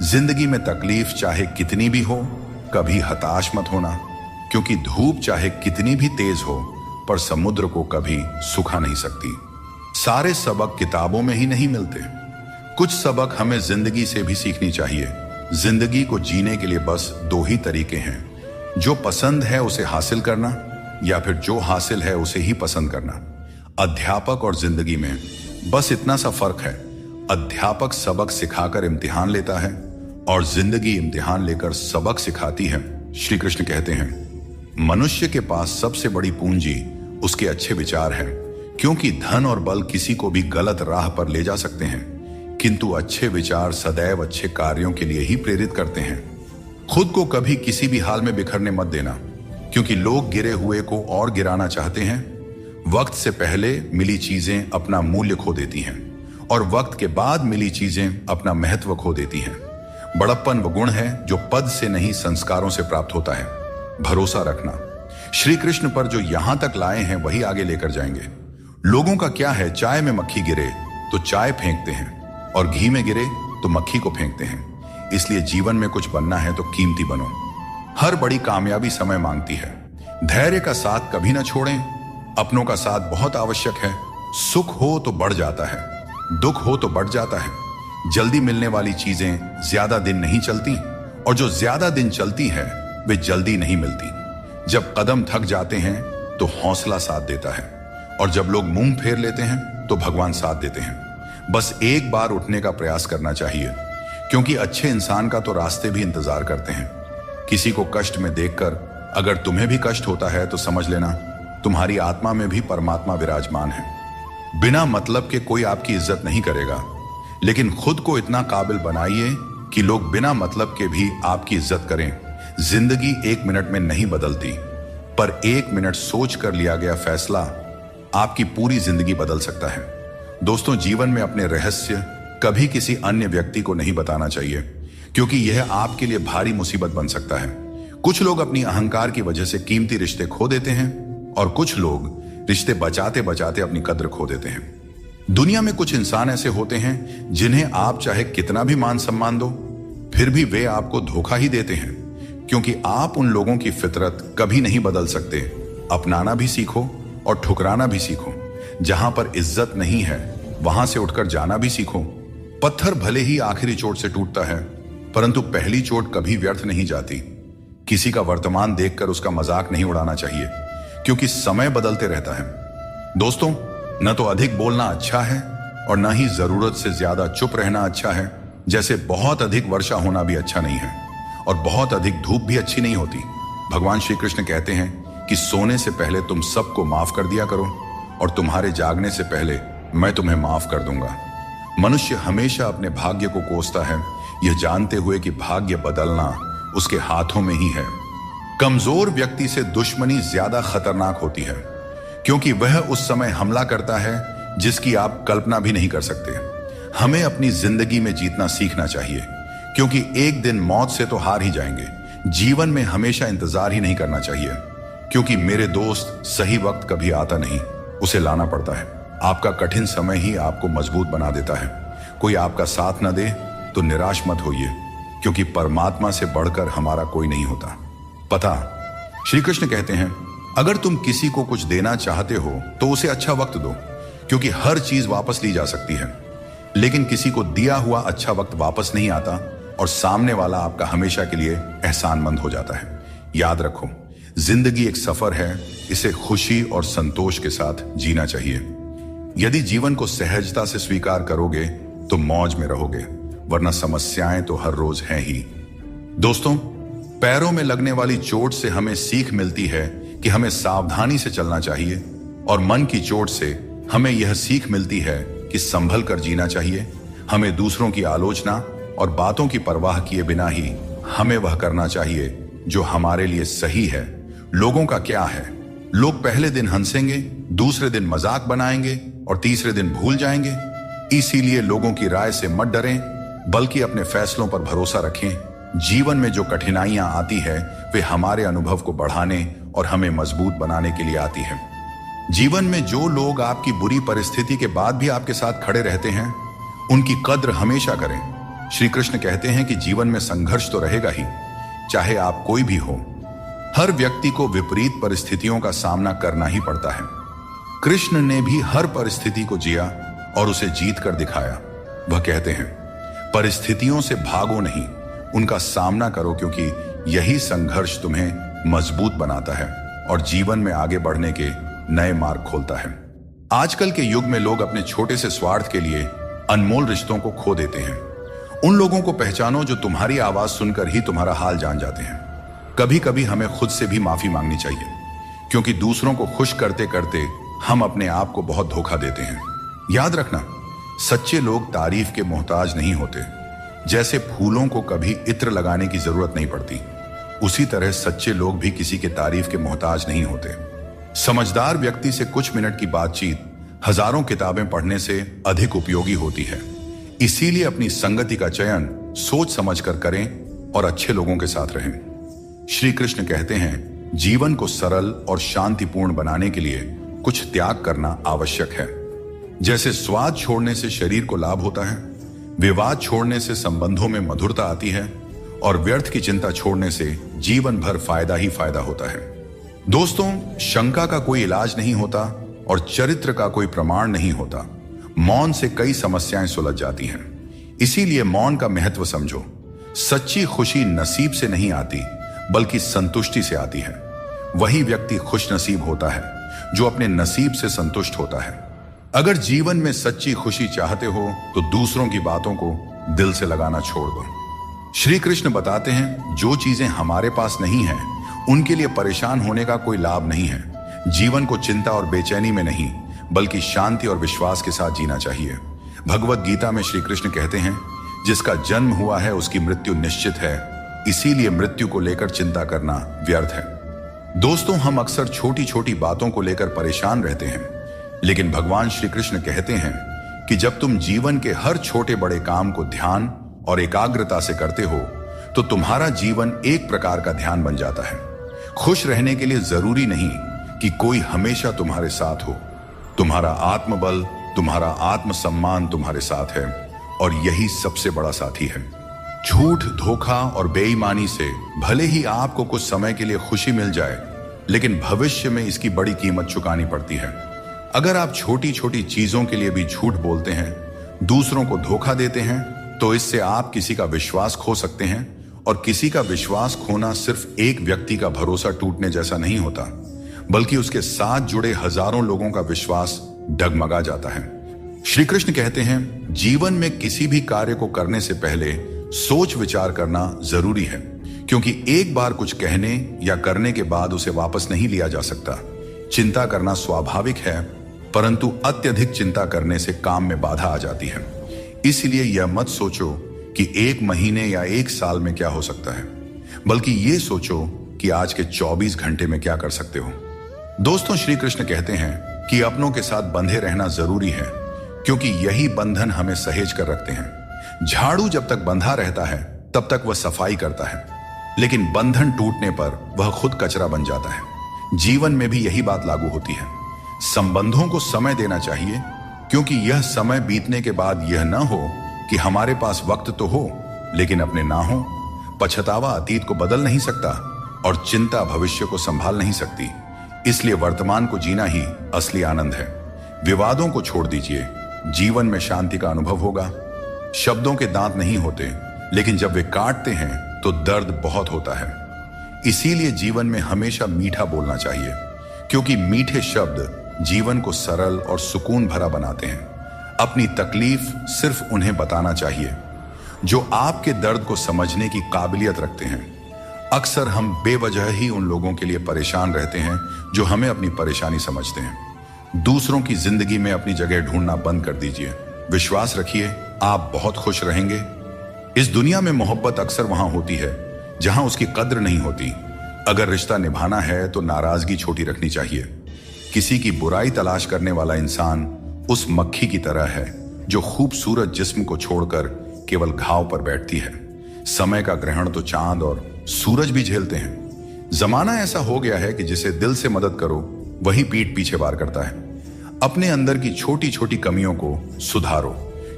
जिंदगी में तकलीफ चाहे कितनी भी हो, कभी हताश मत होना, क्योंकि धूप चाहे कितनी भी तेज हो पर समुद्र को कभी सुखा नहीं सकती। सारे सबक किताबों में ही नहीं मिलते, कुछ सबक हमें जिंदगी से भी सीखनी चाहिए। जिंदगी को जीने के लिए बस दो ही तरीके हैं, जो पसंद है उसे हासिल करना, या फिर जो हासिल है उसे ही पसंद करना। अध्यापक और जिंदगी में बस इतना सा फर्क है, अध्यापक सबक सिखाकर इम्तिहान लेता है और जिंदगी इम्तिहान लेकर सबक सिखाती है। श्री कृष्ण कहते हैं, मनुष्य के पास सबसे बड़ी पूंजी उसके अच्छे विचार हैं, क्योंकि धन और बल किसी को भी गलत राह पर ले जा सकते हैं, किंतु अच्छे विचार सदैव अच्छे कार्यों के लिए ही प्रेरित करते हैं। खुद को कभी किसी भी हाल में बिखरने मत देना, क्योंकि लोग गिरे हुए को और गिराना चाहते हैं। वक्त से पहले मिली चीजें अपना मूल्य खो देती हैं और वक्त के बाद मिली चीजें अपना महत्व खो देती हैं। बड़प्पन वो गुण है जो पद से नहीं संस्कारों से प्राप्त होता है। भरोसा रखना, श्री कृष्ण पर जो यहां तक लाए हैं वही आगे लेकर जाएंगे। लोगों का क्या है, चाय में मक्खी गिरे तो चाय फेंकते हैं और घी में गिरे तो मक्खी को फेंकते हैं। इसलिए जीवन में कुछ बनना है तो कीमती बनो। हर बड़ी कामयाबी समय मांगती है। धैर्य का साथ कभी ना छोड़ें। अपनों का साथ बहुत आवश्यक है। सुख हो तो बढ़ जाता है, दुख हो तो बढ़ जाता है। जल्दी मिलने वाली चीजें ज्यादा दिन नहीं चलती, और जो ज्यादा दिन चलती है वे जल्दी नहीं मिलती। जब कदम थक जाते हैं तो हौसला साथ देता है, और जब लोग मुंह फेर लेते हैं तो भगवान साथ देते हैं। बस एक बार उठने का प्रयास करना चाहिए, क्योंकि अच्छे इंसान का तो रास्ते भी इंतजार करते हैं। किसी को कष्ट में देखकर अगर तुम्हें भी कष्ट होता है तो समझ लेना तुम्हारी आत्मा में भी परमात्मा विराजमान है। बिना मतलब के कोई आपकी इज्जत नहीं करेगा, लेकिन खुद को इतना काबिल बनाइए कि लोग बिना मतलब के भी आपकी इज्जत करें। जिंदगी 1 मिनट में नहीं बदलती, पर 1 मिनट सोच कर लिया गया फैसला आपकी पूरी जिंदगी बदल सकता है। दोस्तों, जीवन में अपने रहस्य कभी किसी अन्य व्यक्ति को नहीं बताना चाहिए, क्योंकि यह आपके लिए भारी मुसीबत बन सकता है। कुछ लोग अपनी अहंकार की वजह से कीमती रिश्ते खो देते हैं, और कुछ लोग रिश्ते बचाते बचाते अपनी कद्र खो देते हैं। दुनिया में कुछ इंसान ऐसे होते हैं जिन्हें आप चाहे कितना भी मान सम्मान दो, फिर भी वे आपको धोखा ही देते हैं, क्योंकि आप उन लोगों की फितरत कभी नहीं बदल सकते। अपनाना भी सीखो और ठुकराना भी सीखो। जहां पर इज्जत नहीं है वहां से उठकर जाना भी सीखो। पत्थर भले ही आखिरी चोट से टूटता है, परंतु पहली चोट कभी व्यर्थ नहीं जाती। किसी का वर्तमान देखकर उसका मजाक नहीं उड़ाना चाहिए, क्योंकि समय बदलते रहता है। दोस्तों, न तो अधिक बोलना अच्छा है और न ही जरूरत से ज्यादा चुप रहना अच्छा है। जैसे बहुत अधिक वर्षा होना भी अच्छा नहीं है और बहुत अधिक धूप भी अच्छी नहीं होती। भगवान श्री कृष्ण कहते हैं कि सोने से पहले तुम सबको माफ कर दिया करो, और तुम्हारे जागने से पहले मैं तुम्हें माफ कर दूंगा। मनुष्य हमेशा अपने भाग्य को कोसता है, यह जानते हुए कि भाग्य बदलना उसके हाथों में ही है। कमजोर व्यक्ति से दुश्मनी ज्यादा खतरनाक होती है, क्योंकि वह उस समय हमला करता है जिसकी आप कल्पना भी नहीं कर सकते। हमें अपनी जिंदगी में जीतना सीखना चाहिए, क्योंकि एक दिन मौत से तो हार ही जाएंगे। जीवन में हमेशा इंतजार ही नहीं करना चाहिए, क्योंकि मेरे दोस्त सही वक्त कभी आता नहीं, उसे लाना पड़ता है। आपका कठिन समय ही आपको मजबूत बना देता है। कोई आपका साथ न दे तो निराश मत होइए, क्योंकि परमात्मा से बढ़कर हमारा कोई नहीं होता। पता, श्री कृष्ण कहते हैं, अगर तुम किसी को कुछ देना चाहते हो तो उसे अच्छा वक्त दो, क्योंकि हर चीज वापस ली जा सकती है, लेकिन किसी को दिया हुआ अच्छा वक्त वापस नहीं आता, और सामने वाला आपका हमेशा के लिए एहसानमंद हो जाता है। याद रखो, जिंदगी एक सफर है, इसे खुशी और संतोष के साथ जीना चाहिए। यदि जीवन को सहजता से स्वीकार करोगे तो मौज में रहोगे, वरना समस्याएं तो हर रोज हैं ही। दोस्तों, पैरों में लगने वाली चोट से हमें सीख मिलती है कि हमें सावधानी से चलना चाहिए, और मन की चोट से हमें यह सीख मिलती है कि संभल कर जीना चाहिए। हमें दूसरों की आलोचना और बातों की परवाह किए बिना ही हमें वह करना चाहिए जो हमारे लिए सही है। लोगों का क्या है, लोग पहले दिन हंसेंगे, दूसरे दिन मजाक बनाएंगे और तीसरे दिन भूल जाएंगे। इसीलिए लोगों की राय से मत डरें, बल्कि अपने फैसलों पर भरोसा रखें। जीवन में जो कठिनाइयां आती है वे हमारे अनुभव को बढ़ाने और हमें मजबूत बनाने के लिए आती है। जीवन में जो लोग आपकी बुरी परिस्थिति के बाद भी आपके साथ खड़े रहते हैं, उनकी कद्र हमेशा करें। श्री कृष्ण कहते हैं कि जीवन में संघर्ष तो रहेगा ही, चाहे आप कोई भी हो। हर व्यक्ति को विपरीत परिस्थितियों का सामना करना ही पड़ता है। कृष्ण ने भी हर परिस्थिति को जिया और उसे जीत कर दिखाया। वह कहते हैं, परिस्थितियों से भागो नहीं, उनका सामना करो, क्योंकि यही संघर्ष तुम्हें मजबूत बनाता है और जीवन में आगे बढ़ने के नए मार्ग खोलता है। आजकल के युग में लोग अपने छोटे से स्वार्थ के लिए अनमोल रिश्तों को खो देते हैं। उन लोगों को पहचानो जो तुम्हारी आवाज सुनकर ही तुम्हारा हाल जान जाते हैं। कभी कभी हमें खुद से भी माफी मांगनी चाहिए, क्योंकि दूसरों को खुश करते करते हम अपने आप को बहुत धोखा देते हैं। याद रखना, सच्चे लोग तारीफ के मोहताज नहीं होते। जैसे फूलों को कभी इत्र लगाने की जरूरत नहीं पड़ती, उसी तरह सच्चे लोग भी किसी के तारीफ के मोहताज नहीं होते। समझदार व्यक्ति से कुछ मिनट की बातचीत हजारों किताबें पढ़ने से अधिक उपयोगी होती है। इसीलिए अपनी संगति का चयन सोच समझकर करें और अच्छे लोगों के साथ रहें। श्री कृष्ण कहते हैं, जीवन को सरल और शांतिपूर्ण बनाने के लिए कुछ त्याग करना आवश्यक है। जैसे स्वाद छोड़ने से शरीर को लाभ होता है, विवाद छोड़ने से संबंधों में मधुरता आती है और व्यर्थ की चिंता छोड़ने से जीवन भर फायदा ही फायदा होता है। दोस्तों, शंका का कोई इलाज नहीं होता और चरित्र का कोई प्रमाण नहीं होता। मौन से कई समस्याएं सुलझ जाती हैं। इसीलिए मौन का महत्व समझो। सच्ची खुशी नसीब से नहीं आती, बल्कि संतुष्टि से आती है। वही व्यक्ति खुश नसीब होता है जो अपने नसीब से संतुष्ट होता है। अगर जीवन में सच्ची खुशी चाहते हो तो दूसरों की बातों को दिल से लगाना छोड़ दो। श्री कृष्ण बताते हैं, जो चीजें हमारे पास नहीं है उनके लिए परेशान होने का कोई लाभ नहीं है। जीवन को चिंता और बेचैनी में नहीं, बल्कि शांति और विश्वास के साथ जीना चाहिए। भगवत गीता में श्री कृष्ण कहते हैं, जिसका जन्म हुआ है उसकी मृत्यु निश्चित है, इसीलिए मृत्यु को लेकर चिंता करना व्यर्थ है। दोस्तों, हम अक्सर छोटी छोटी बातों को लेकर परेशान रहते हैं, लेकिन भगवान श्री कृष्ण कहते हैं कि जब तुम जीवन के हर छोटे बड़े काम को ध्यान और एकाग्रता से करते हो तो तुम्हारा जीवन एक प्रकार का ध्यान बन जाता है। खुश रहने के लिए जरूरी नहीं कि कोई हमेशा तुम्हारे साथ हो। तुम्हारा आत्मबल, तुम्हारा आत्मसम्मान तुम्हारे साथ है और यही सबसे बड़ा साथी है। झूठ, धोखा और बेईमानी से भले ही आपको कुछ समय के लिए खुशी मिल जाए, लेकिन भविष्य में इसकी बड़ी कीमत चुकानी पड़ती है। अगर आप छोटी छोटी चीजों के लिए भी झूठ बोलते हैं, दूसरों को धोखा देते हैं, तो इससे आप किसी का विश्वास खो सकते हैं। और किसी का विश्वास खोना सिर्फ एक व्यक्ति का भरोसा टूटने जैसा नहीं होता, बल्कि उसके साथ जुड़े हजारों लोगों का विश्वास डगमगा जाता है। श्री कृष्ण कहते हैं, जीवन में किसी भी कार्य को करने से पहले सोच विचार करना जरूरी है, क्योंकि एक बार कुछ कहने या करने के बाद उसे वापस नहीं लिया जा सकता। चिंता करना स्वाभाविक है, परंतु अत्यधिक चिंता करने से काम में बाधा आ जाती है। इसलिए यह मत सोचो कि एक महीने या एक साल में क्या हो सकता है, बल्कि ये सोचो कि आज के 24 घंटे में क्या कर सकते हो। दोस्तों, श्री कृष्ण कहते हैं कि अपनों के साथ बंधे रहना जरूरी है, क्योंकि यही बंधन हमें सहेज कर रखते हैं। झाड़ू जब तक बंधा रहता है तब तक वह सफाई करता है, लेकिन बंधन टूटने पर वह खुद कचरा बन जाता है। जीवन में भी यही बात लागू होती है। संबंधों को समय देना चाहिए, क्योंकि यह समय बीतने के बाद यह न हो कि हमारे पास वक्त तो हो लेकिन अपने ना हो। पछतावा अतीत को बदल नहीं सकता और चिंता भविष्य को संभाल नहीं सकती। इसलिए वर्तमान को जीना ही असली आनंद है। विवादों को छोड़ दीजिए, जीवन में शांति का अनुभव होगा। शब्दों के दांत नहीं होते, लेकिन जब वे काटते हैं तो दर्द बहुत होता है। इसीलिए जीवन में हमेशा मीठा बोलना चाहिए, क्योंकि मीठे शब्द जीवन को सरल और सुकून भरा बनाते हैं। अपनी तकलीफ सिर्फ उन्हें बताना चाहिए जो आपके दर्द को समझने की काबिलियत रखते हैं। अक्सर हम बेवजह ही उन लोगों के लिए परेशान रहते हैं जो हमें अपनी परेशानी समझते हैं। दूसरों की जिंदगी में अपनी जगह ढूंढना बंद कर दीजिए। विश्वास रखिए, आप बहुत खुश रहेंगे। इस दुनिया में मोहब्बत अक्सर वहां होती है जहां उसकी कद्र नहीं होती। अगर रिश्ता निभाना है तो नाराजगी छोटी रखनी चाहिए। किसी की बुराई तलाश करने वाला इंसान उस मक्खी की तरह है जो खूबसूरत जिस्म को छोड़कर केवल घाव पर बैठती है। समय का ग्रहण तो चांद और सूरज भी झेलते हैं। जमाना ऐसा हो गया है कि जिसे दिल से मदद करो वही पीठ पीछे वार करता है। अपने अंदर की छोटी छोटी कमियों को सुधारो,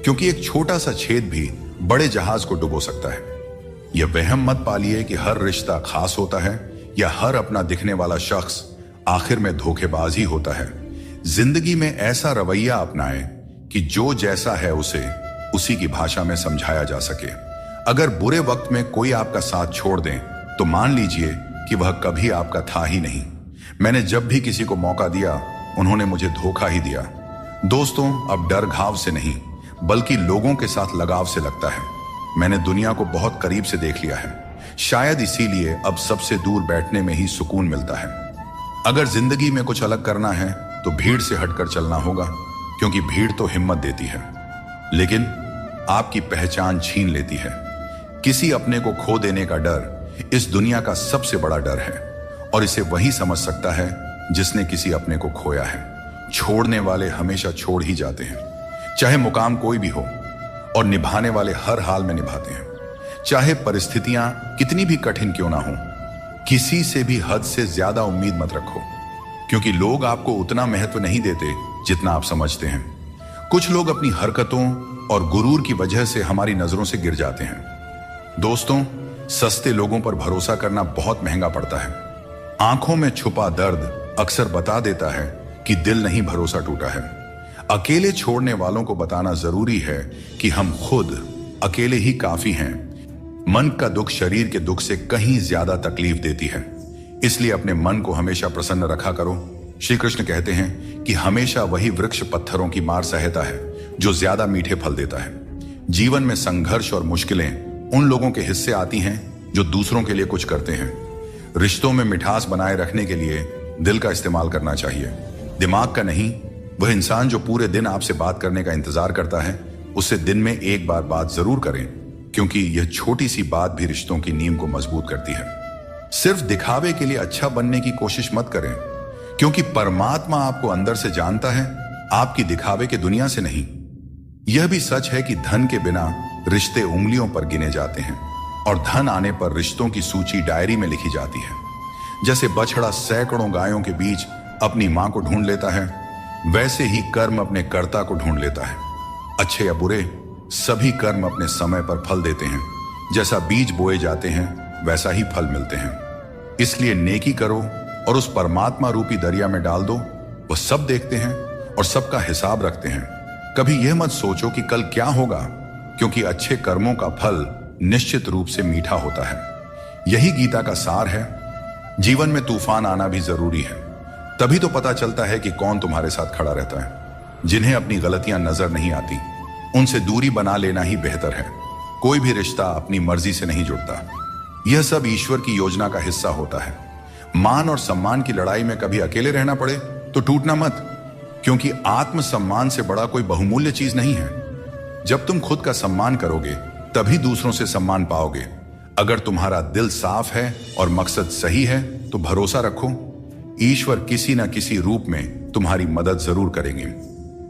क्योंकि एक छोटा सा छेद भी बड़े जहाज को डुबो सकता है। यह वहम मत पालिए कि हर रिश्ता खास होता है या हर अपना दिखने वाला शख्स आखिर में धोखेबाज ही होता है। जिंदगी में ऐसा रवैया अपनाएं कि जो जैसा है उसे उसी की भाषा में समझाया जा सके। अगर बुरे वक्त में कोई आपका साथ छोड़ दें तो मान लीजिए कि वह कभी आपका था ही नहीं। मैंने जब भी किसी को मौका दिया उन्होंने मुझे धोखा ही दिया। दोस्तों, अब डर घाव से नहीं बल्कि लोगों के साथ लगाव से लगता है। मैंने दुनिया को बहुत करीब से देख लिया है, शायद इसीलिए अब सबसे दूर बैठने में ही सुकून मिलता है। अगर जिंदगी में कुछ अलग करना है तो भीड़ से हटकर चलना होगा, क्योंकि भीड़ तो हिम्मत देती है लेकिन आपकी पहचान छीन लेती है। किसी अपने को खो देने का डर इस दुनिया का सबसे बड़ा डर है, और इसे वही समझ सकता है जिसने किसी अपने को खोया है। छोड़ने वाले हमेशा छोड़ ही जाते हैं, चाहे मुकाम कोई भी हो, और निभाने वाले हर हाल में निभाते हैं, चाहे परिस्थितियां कितनी भी कठिन क्यों ना हो। किसी से भी हद से ज्यादा उम्मीद मत रखो, क्योंकि लोग आपको उतना महत्व नहीं देते जितना आप समझते हैं। कुछ लोग अपनी हरकतों और गुरूर की वजह से हमारी नजरों से गिर जाते हैं। दोस्तों, सस्ते लोगों पर भरोसा करना बहुत महंगा पड़ता है। आंखों में छुपा दर्द अक्सर बता देता है कि दिल नहीं भरोसा टूटा है। अकेले छोड़ने वालों को बताना जरूरी है कि हम खुद अकेले ही काफी हैं। मन का दुख शरीर के दुख से कहीं ज्यादा तकलीफ देती है, इसलिए अपने मन को हमेशा प्रसन्न रखा करो। श्री कृष्ण कहते हैं कि हमेशा वही वृक्ष पत्थरों की मार सहता है जो ज्यादा मीठे फल देता है। जीवन में संघर्ष और मुश्किलें उन लोगों के हिस्से आती हैं जो दूसरों के लिए कुछ करते हैं। रिश्तों में मिठास बनाए रखने के लिए दिल का इस्तेमाल करना चाहिए, दिमाग का नहीं। वह इंसान जो पूरे दिन आपसे बात करने का इंतजार करता है, उससे दिन में एक बार बात जरूर करें, क्योंकि यह छोटी सी बात भी रिश्तों की नींव को मजबूत करती है। सिर्फ दिखावे के लिए अच्छा बनने की कोशिश मत करें, क्योंकि परमात्मा आपको अंदर से जानता है, आपकी दिखावे के दुनिया से नहीं। यह भी सच है कि धन के बिना रिश्ते उंगलियों पर गिने जाते हैं, और धन आने पर रिश्तों की सूची डायरी में लिखी जाती है। जैसे बछड़ा सैकड़ों गायों के बीच अपनी मां को ढूंढ लेता है, वैसे ही कर्म अपने कर्ता को ढूंढ लेता है। अच्छे या बुरे, सभी कर्म अपने समय पर फल देते हैं। जैसा बीज बोए जाते हैं वैसा ही फल मिलते हैं। इसलिए नेकी करो और उस परमात्मा रूपी दरिया में डाल दो। वह सब देखते हैं और सबका हिसाब रखते हैं। कभी यह मत सोचो कि कल क्या होगा, क्योंकि अच्छे कर्मों का फल निश्चित रूप से मीठा होता है। यही गीता का सार है। जीवन में तूफान आना भी जरूरी है, तभी तो पता चलता है कि कौन तुम्हारे साथ खड़ा रहता है। जिन्हें अपनी गलतियां नजर नहीं आती, उनसे दूरी बना लेना ही बेहतर है। कोई भी रिश्ता अपनी मर्जी से नहीं जुड़ता, यह सब ईश्वर की योजना का हिस्सा होता है। मान और सम्मान की लड़ाई में कभी अकेले रहना पड़े तो टूटना मत, क्योंकि आत्मसम्मान से बड़ा कोई बहुमूल्य चीज नहीं है। जब तुम खुद का सम्मान करोगे तभी दूसरों से सम्मान पाओगे। अगर तुम्हारा दिल साफ है और मकसद सही है तो भरोसा रखो, ईश्वर किसी न किसी रूप में तुम्हारी मदद जरूर करेंगे।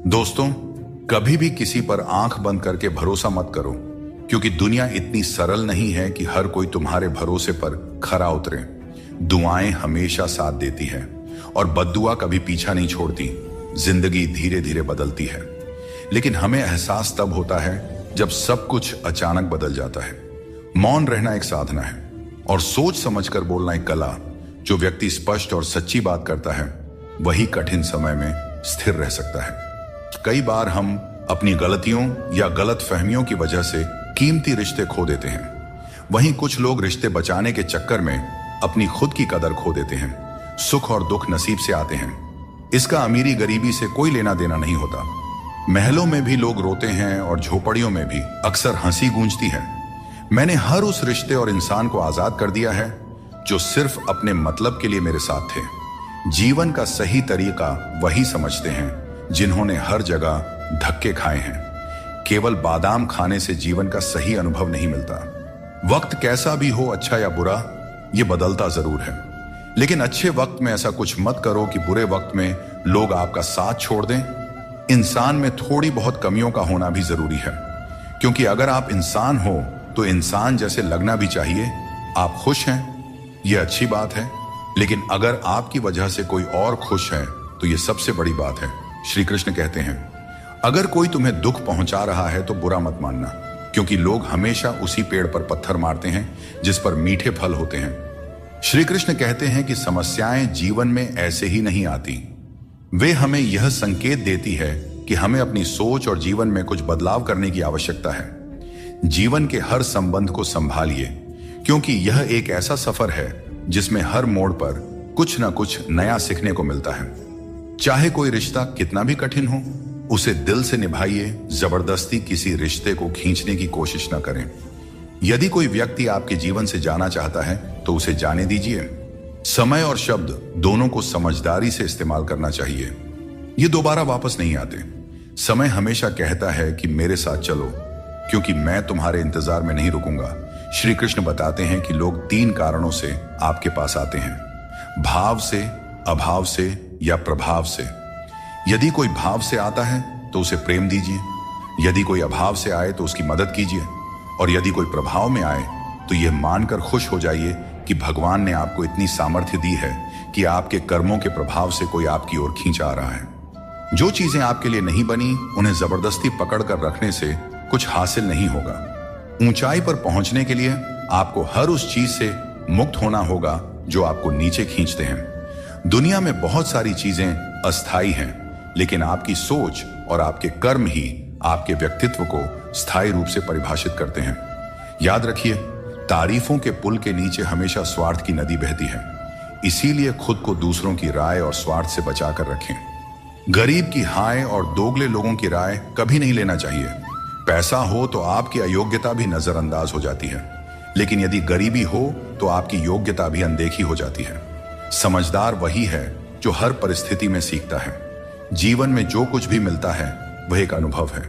दोस्तों, कभी भी किसी पर आंख बंद करके भरोसा मत करो, क्योंकि दुनिया इतनी सरल नहीं है कि हर कोई तुम्हारे भरोसे पर खरा उतरे। दुआएं हमेशा साथ देती है और बद्दुआ कभी पीछा नहीं छोड़ती। जिंदगी धीरे धीरे बदलती है, लेकिन हमें एहसास तब होता है जब सब कुछ अचानक बदल जाता है। मौन रहना एक साधना है और सोच समझकर बोलना एक कला। जो व्यक्ति स्पष्ट और सच्ची बात करता है वही कठिन समय में स्थिर रह सकता है। कई बार हम अपनी गलतियों या गलत फहमियों की वजह से कीमती रिश्ते खो देते हैं। वहीं कुछ लोग रिश्ते बचाने के चक्कर में अपनी खुद की कदर खो देते हैं। सुख और दुख नसीब से आते हैं, इसका अमीरी गरीबी से कोई लेना देना नहीं होता। महलों में भी लोग रोते हैं और झोपड़ियों में भी अक्सर हंसी गूंजती है। मैंने हर उस रिश्ते और इंसान को आजाद कर दिया है जो सिर्फ अपने मतलब के लिए मेरे साथ थे। जीवन का सही तरीका वही समझते हैं जिन्होंने हर जगह धक्के खाए हैं। केवल बादाम खाने से जीवन का सही अनुभव नहीं मिलता। वक्त कैसा भी हो, अच्छा या बुरा, यह बदलता जरूर है, लेकिन अच्छे वक्त में ऐसा कुछ मत करो कि बुरे वक्त में लोग आपका साथ छोड़ दें। इंसान में थोड़ी बहुत कमियों का होना भी जरूरी है, क्योंकि अगर आप इंसान हो तो इंसान जैसे लगना भी चाहिए। आप खुश हैं, यह अच्छी बात है, लेकिन अगर आपकी वजह से कोई और खुश है तो यह सबसे बड़ी बात है। श्री कृष्ण कहते हैं, अगर कोई तुम्हें दुख पहुंचा रहा है तो बुरा मत मानना, क्योंकि लोग हमेशा उसी पेड़ पर पत्थर मारते हैं जिस पर मीठे फल होते हैं। श्री कृष्ण कहते हैं कि समस्याएं जीवन में ऐसे ही नहीं आती, वे हमें यह संकेत देती है कि हमें अपनी सोच और जीवन में कुछ बदलाव करने की आवश्यकता है। जीवन के हर संबंध को संभालिए, क्योंकि यह एक ऐसा सफर है जिसमें हर मोड़ पर कुछ ना कुछ नया सीखने को मिलता है। चाहे कोई रिश्ता कितना भी कठिन हो, उसे दिल से निभाइए। जबरदस्ती किसी रिश्ते को खींचने की कोशिश न करें। यदि कोई व्यक्ति आपके जीवन से जाना चाहता है तो उसे जाने दीजिए। समय और शब्द दोनों को समझदारी से इस्तेमाल करना चाहिए, ये दोबारा वापस नहीं आते। समय हमेशा कहता है कि मेरे साथ चलो, क्योंकि मैं तुम्हारे इंतजार में नहीं रुकूंगा। श्री कृष्ण बताते हैं कि लोग 3 कारणों से आपके पास आते हैं, भाव से, अभाव से या प्रभाव से। यदि कोई भाव से आता है तो उसे प्रेम दीजिए, यदि कोई अभाव से आए तो उसकी मदद कीजिए, और यदि कोई प्रभाव में आए तो यह मानकर खुश हो जाइए कि भगवान ने आपको इतनी सामर्थ्य दी है कि आपके कर्मों के प्रभाव से कोई आपकी ओर खींच आ रहा है। जो चीजें आपके लिए नहीं बनी, उन्हें जबरदस्ती पकड़ कर रखने से कुछ हासिल नहीं होगा। ऊंचाई पर पहुंचने के लिए आपको हर उस चीज से मुक्त होना होगा जो आपको नीचे खींचते हैं। दुनिया में बहुत सारी चीजें अस्थायी हैं, लेकिन आपकी सोच और आपके कर्म ही आपके व्यक्तित्व को स्थायी रूप से परिभाषित करते हैं। याद रखिए, तारीफों के पुल के नीचे हमेशा स्वार्थ की नदी बहती है। इसीलिए खुद को दूसरों की राय और स्वार्थ से बचाकर रखें। गरीब की हाय और दोगले लोगों की राय कभी नहीं लेना चाहिए। पैसा हो तो आपकी अयोग्यता भी नजरअंदाज हो जाती है, लेकिन यदि गरीबी हो तो आपकी योग्यता भी अनदेखी हो जाती है। समझदार वही है जो हर परिस्थिति में सीखता है। जीवन में जो कुछ भी मिलता है वह एक अनुभव है।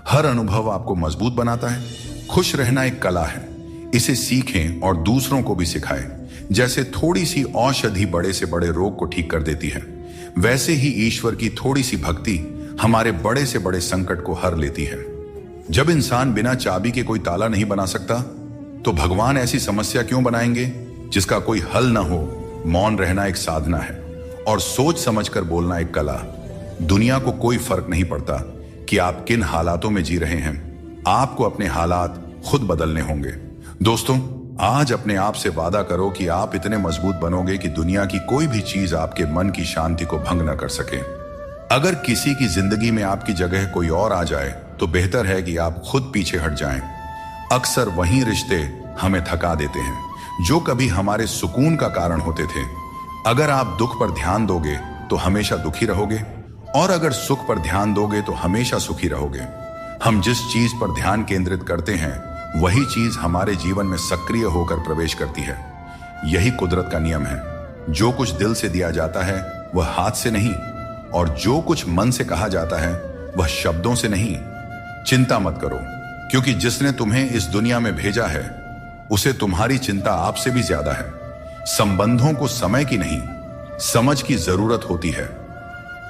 हर अनुभव आपको मजबूत बनाता है। खुश रहना एक कला है, इसे सीखें और दूसरों को भी सिखाएं। जैसे थोड़ी सी औषधि बड़े से बड़े रोग को ठीक कर देती है, वैसे ही ईश्वर की थोड़ी सी भक्ति हमारे बड़े से बड़े संकट को हर लेती है। जब इंसान बिना चाबी के कोई ताला नहीं बना सकता, तो भगवान ऐसी समस्या क्यों बनाएंगे जिसका कोई हल ना हो। मौन रहना एक साधना है और सोच समझकर बोलना एक कला। दुनिया को कोई फर्क नहीं पड़ता कि आप किन हालातों में जी रहे हैं, आपको अपने हालात खुद बदलने होंगे। दोस्तों, आज अपने आप से वादा करो कि आप इतने मजबूत बनोगे कि दुनिया की कोई भी चीज आपके मन की शांति को भंग न कर सके। अगर किसी की जिंदगी में आपकी जगह कोई और आ जाए तो बेहतर है कि आप खुद पीछे हट जाएं। अक्सर वही रिश्ते हमें थका देते हैं जो कभी हमारे सुकून का कारण होते थे। अगर आप दुख पर ध्यान दोगे तो हमेशा दुखी रहोगे, और अगर सुख पर ध्यान दोगे तो हमेशा सुखी रहोगे। हम जिस चीज पर ध्यान केंद्रित करते हैं वही चीज हमारे जीवन में सक्रिय होकर प्रवेश करती है। यही कुदरत का नियम है। जो कुछ दिल से दिया जाता है वह हाथ से नहीं, और जो कुछ मन से कहा जाता है वह शब्दों से नहीं। चिंता मत करो, क्योंकि जिसने तुम्हें इस दुनिया में भेजा है उसे तुम्हारी चिंता आपसे भी ज्यादा है। संबंधों को समय की नहीं, समझ की जरूरत होती है।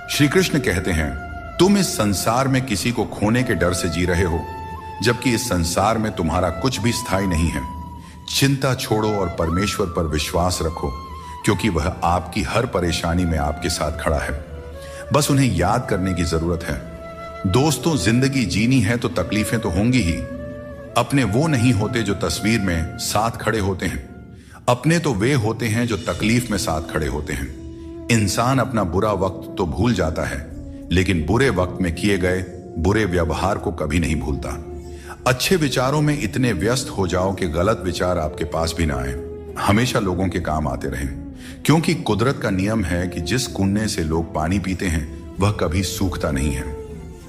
श्री कृष्ण कहते हैं, तुम इस संसार में किसी को खोने के डर से जी रहे हो, जबकि इस संसार में तुम्हारा कुछ भी स्थायी नहीं है। चिंता छोड़ो और परमेश्वर पर विश्वास रखो, क्योंकि वह आपकी हर परेशानी में आपके साथ खड़ा है। बस उन्हें याद करने की जरूरत है। दोस्तों, जिंदगी जीनी है तो तकलीफें तो होंगी ही। अपने वो नहीं होते जो तस्वीर में साथ खड़े होते हैं, अपने तो वे होते हैं जो तकलीफ में साथ खड़े होते हैं। इंसान अपना बुरा वक्त तो भूल जाता है, लेकिन बुरे वक्त में किए गए बुरे व्यवहार को कभी नहीं भूलता। अच्छे विचारों में इतने व्यस्त हो जाओ कि गलत विचार आपके पास भी ना आए। हमेशा लोगों के काम आते रहें, क्योंकि कुदरत का नियम है कि जिस कुंडे से लोग पानी पीते हैं वह कभी सूखता नहीं है।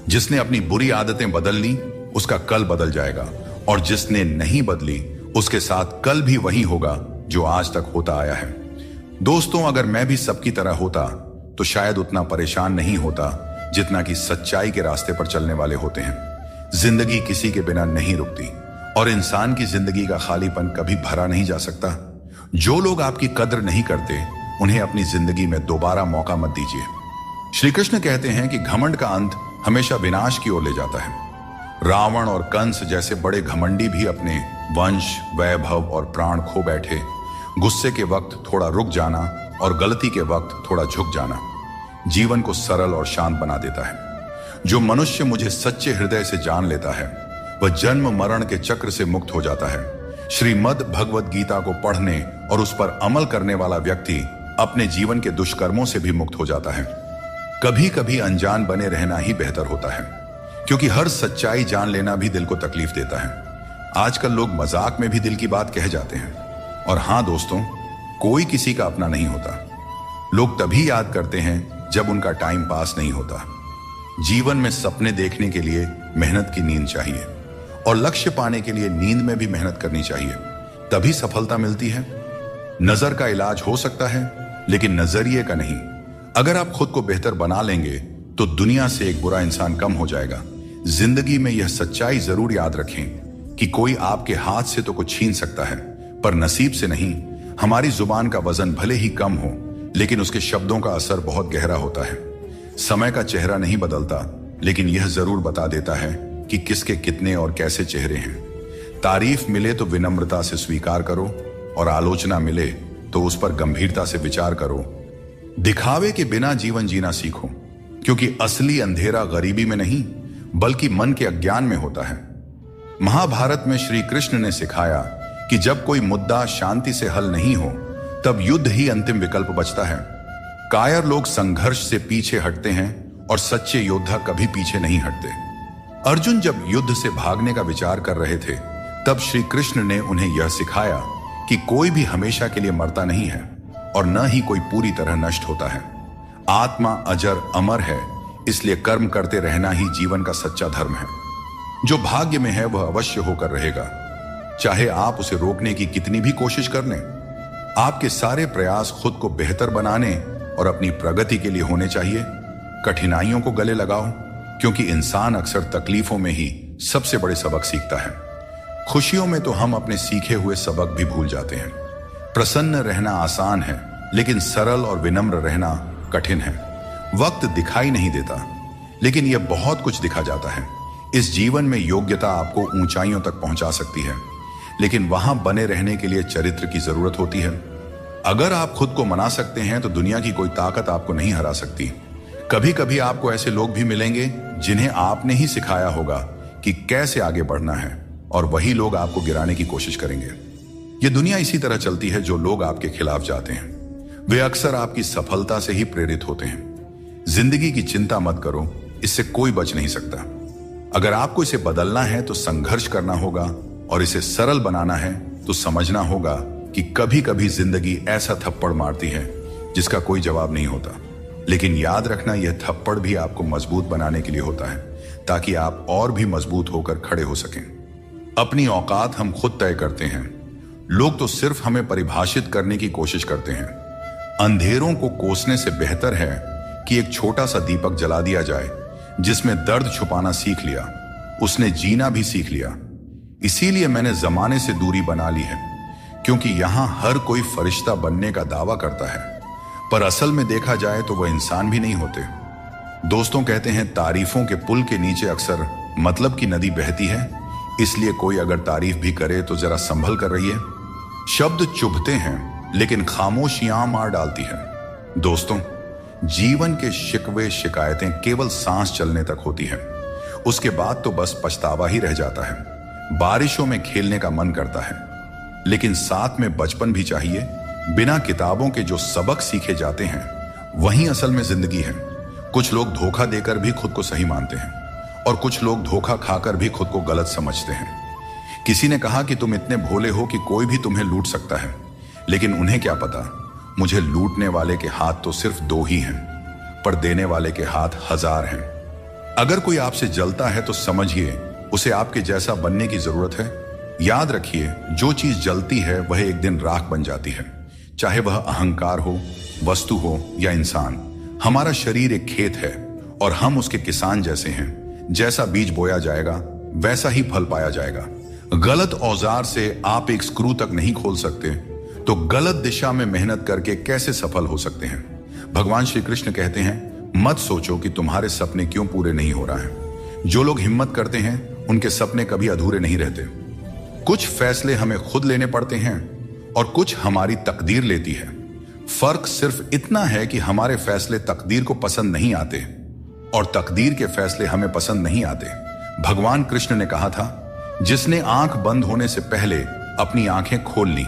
जिसने अपनी बुरी आदतें बदल ली उसका कल बदल जाएगा, और जिसने नहीं बदली उसके साथ कल भी वही होगा जो आज तक होता आया है। दोस्तों, अगर मैं भी सबकी तरह होता तो शायद उतना परेशान नहीं होता जितना कि सच्चाई के रास्ते पर चलने वाले होते हैं। जिंदगी किसी के बिना नहीं रुकती, और इंसान की जिंदगी का खालीपन कभी भरा नहीं जा सकता। जो लोग आपकी कद्र नहीं करते उन्हें अपनी जिंदगी में दोबारा मौका मत दीजिए। श्री कृष्ण कहते हैं कि घमंड का अंत हमेशा विनाश की ओर ले जाता है। रावण और कंस जैसे बड़े घमंडी भी अपने वंश, वैभव और प्राण खो बैठे। गुस्से के वक्त थोड़ा रुक जाना और गलती के वक्त थोड़ा झुक जाना जीवन को सरल और शांत बना देता है। जो मनुष्य मुझे सच्चे हृदय से जान लेता है वह जन्म मरण के चक्र से मुक्त हो जाता है। श्रीमद् भगवद गीता को पढ़ने और उस पर अमल करने वाला व्यक्ति अपने जीवन के दुष्कर्मों से भी मुक्त हो जाता है। कभी कभी अनजान बने रहना ही बेहतर होता है, क्योंकि हर सच्चाई जान लेना भी दिल को तकलीफ देता है। आजकल लोग मजाक में भी दिल की बात कह जाते हैं। और हां दोस्तों, कोई किसी का अपना नहीं होता। लोग तभी याद करते हैं जब उनका टाइम पास नहीं होता। जीवन में सपने देखने के लिए मेहनत की नींद चाहिए और लक्ष्य पाने के लिए नींद में भी मेहनत करनी चाहिए, तभी सफलता मिलती है। नजर का इलाज हो सकता है, लेकिन नजरिए का नहीं। अगर आप खुद को बेहतर बना लेंगे तो दुनिया से एक बुरा इंसान कम हो जाएगा। जिंदगी में यह सच्चाई जरूर याद रखें कि कोई आपके हाथ से तो कुछ छीन सकता है, पर नसीब से नहीं। हमारी जुबान का वजन भले ही कम हो, लेकिन उसके शब्दों का असर बहुत गहरा होता है। समय का चेहरा नहीं बदलता, लेकिन यह जरूर बता देता है कि किसके कितने और कैसे चेहरे हैं। तारीफ मिले तो विनम्रता से स्वीकार करो और आलोचना मिले तो उस पर गंभीरता से विचार करो। दिखावे के बिना जीवन जीना सीखो, क्योंकि असली अंधेरा गरीबी में नहीं बल्कि मन के अज्ञान में होता है। महाभारत में श्री कृष्ण ने सिखाया कि जब कोई मुद्दा शांति से हल नहीं हो तब युद्ध ही अंतिम विकल्प बचता है। कायर लोग संघर्ष से पीछे हटते हैं और सच्चे योद्धा कभी पीछे नहीं हटते। अर्जुन जब युद्ध से भागने का विचार कर रहे थे तब श्री कृष्ण ने उन्हें यह सिखाया कि कोई भी हमेशा के लिए मरता नहीं है और न ही कोई पूरी तरह नष्ट होता है। आत्मा अजर अमर है, इसलिए कर्म करते रहना ही जीवन का सच्चा धर्म है। जो भाग्य में है वह अवश्य होकर रहेगा, चाहे आप उसे रोकने की कितनी भी कोशिश कर लें। आपके सारे प्रयास खुद को बेहतर बनाने और अपनी प्रगति के लिए होने चाहिए। कठिनाइयों को गले लगाओ, क्योंकि इंसान अक्सर तकलीफों में ही सबसे बड़े सबक सीखता है। खुशियों में तो हम अपने सीखे हुए सबक भी भूल जाते हैं। प्रसन्न रहना आसान है, लेकिन सरल और विनम्र रहना कठिन है। वक्त दिखाई नहीं देता, लेकिन यह बहुत कुछ दिखा जाता है। इस जीवन में योग्यता आपको ऊंचाइयों तक पहुंचा सकती है, लेकिन वहां बने रहने के लिए चरित्र की जरूरत होती है। अगर आप खुद को मना सकते हैं तो दुनिया की कोई ताकत आपको नहीं हरा सकती। कभी कभी आपको ऐसे लोग भी मिलेंगे जिन्हें आपने ही सिखाया होगा कि कैसे आगे बढ़ना है, और वही लोग आपको गिराने की कोशिश करेंगे। ये दुनिया इसी तरह चलती है। जो लोग आपके खिलाफ जाते हैं वे अक्सर आपकी सफलता से ही प्रेरित होते हैं। जिंदगी की चिंता मत करो, इससे कोई बच नहीं सकता। अगर आपको इसे बदलना है तो संघर्ष करना होगा, और इसे सरल बनाना है तो समझना होगा कि कभी कभी जिंदगी ऐसा थप्पड़ मारती है जिसका कोई जवाब नहीं होता। लेकिन याद रखना, यह थप्पड़ भी आपको मजबूत बनाने के लिए होता है, ताकि आप और भी मजबूत होकर खड़े हो सकें। अपनी औकात हम खुद तय करते हैं। लोग तो सिर्फ हमें परिभाषित करने की कोशिश करते हैं। अंधेरों को कोसने से बेहतर है कि एक छोटा सा दीपक जला दिया जाए। जिसमें दर्द छुपाना सीख लिया, उसने जीना भी सीख लिया। इसीलिए मैंने जमाने से दूरी बना ली है, क्योंकि यहां हर कोई फरिश्ता बनने का दावा करता है, पर असल में देखा जाए तो वह इंसान भी नहीं होते। दोस्तों कहते हैं तारीफों के पुल के नीचे अक्सर मतलब की नदी बहती है, इसलिए कोई अगर तारीफ भी करे तो जरा संभल कर रहिए। शब्द चुभते हैं, लेकिन खामोशियां मार डालती है। दोस्तों, जीवन के शिकवे शिकायतें केवल सांस चलने तक होती है, उसके बाद तो बस पछतावा ही रह जाता है। बारिशों में खेलने का मन करता है, लेकिन साथ में बचपन भी चाहिए। बिना किताबों के जो सबक सीखे जाते हैं वही असल में जिंदगी है। कुछ लोग धोखा देकर भी खुद को सही मानते हैं, और कुछ लोग धोखा खाकर भी खुद को गलत समझते हैं। किसी ने कहा कि तुम इतने भोले हो कि कोई भी तुम्हें लूट सकता है, लेकिन उन्हें क्या पता, मुझे लूटने वाले के हाथ तो सिर्फ 2 ही हैं, पर देने वाले के हाथ 1000 हैं। अगर कोई आपसे जलता है तो समझिए उसे आपके जैसा बनने की जरूरत है। याद रखिए, जो चीज जलती है वह एक दिन राख बन जाती है, चाहे वह अहंकार हो, वस्तु हो या इंसान। हमारा शरीर एक खेत है और हम उसके किसान जैसे हैं। जैसा बीज बोया जाएगा वैसा ही फल पाया जाएगा। गलत औजार से आप एक स्क्रू तक नहीं खोल सकते, तो गलत दिशा में मेहनत करके कैसे सफल हो सकते हैं। भगवान श्री कृष्ण कहते हैं, मत सोचो कि तुम्हारे सपने क्यों पूरे नहीं हो रहा है। जो लोग हिम्मत करते हैं उनके सपने कभी अधूरे नहीं रहते। कुछ फैसले हमें खुद लेने पड़ते हैं और कुछ हमारी तकदीर लेती है। फर्क सिर्फ इतना है कि हमारे फैसले तकदीर को पसंद नहीं आते और तकदीर के फैसले हमें पसंद नहीं आते। भगवान कृष्ण ने कहा था, जिसने आंख बंद होने से पहले अपनी आंखें खोल ली,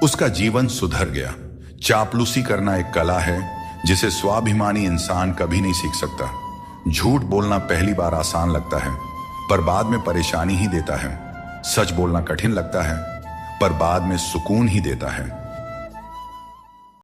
उसका जीवन सुधर गया। चापलूसी करना एक कला है जिसे स्वाभिमानी इंसान कभी नहीं सीख सकता। झूठ बोलना पहली बार आसान लगता है, पर बाद में परेशानी ही देता है। सच बोलना कठिन लगता है, पर बाद में सुकून ही देता है।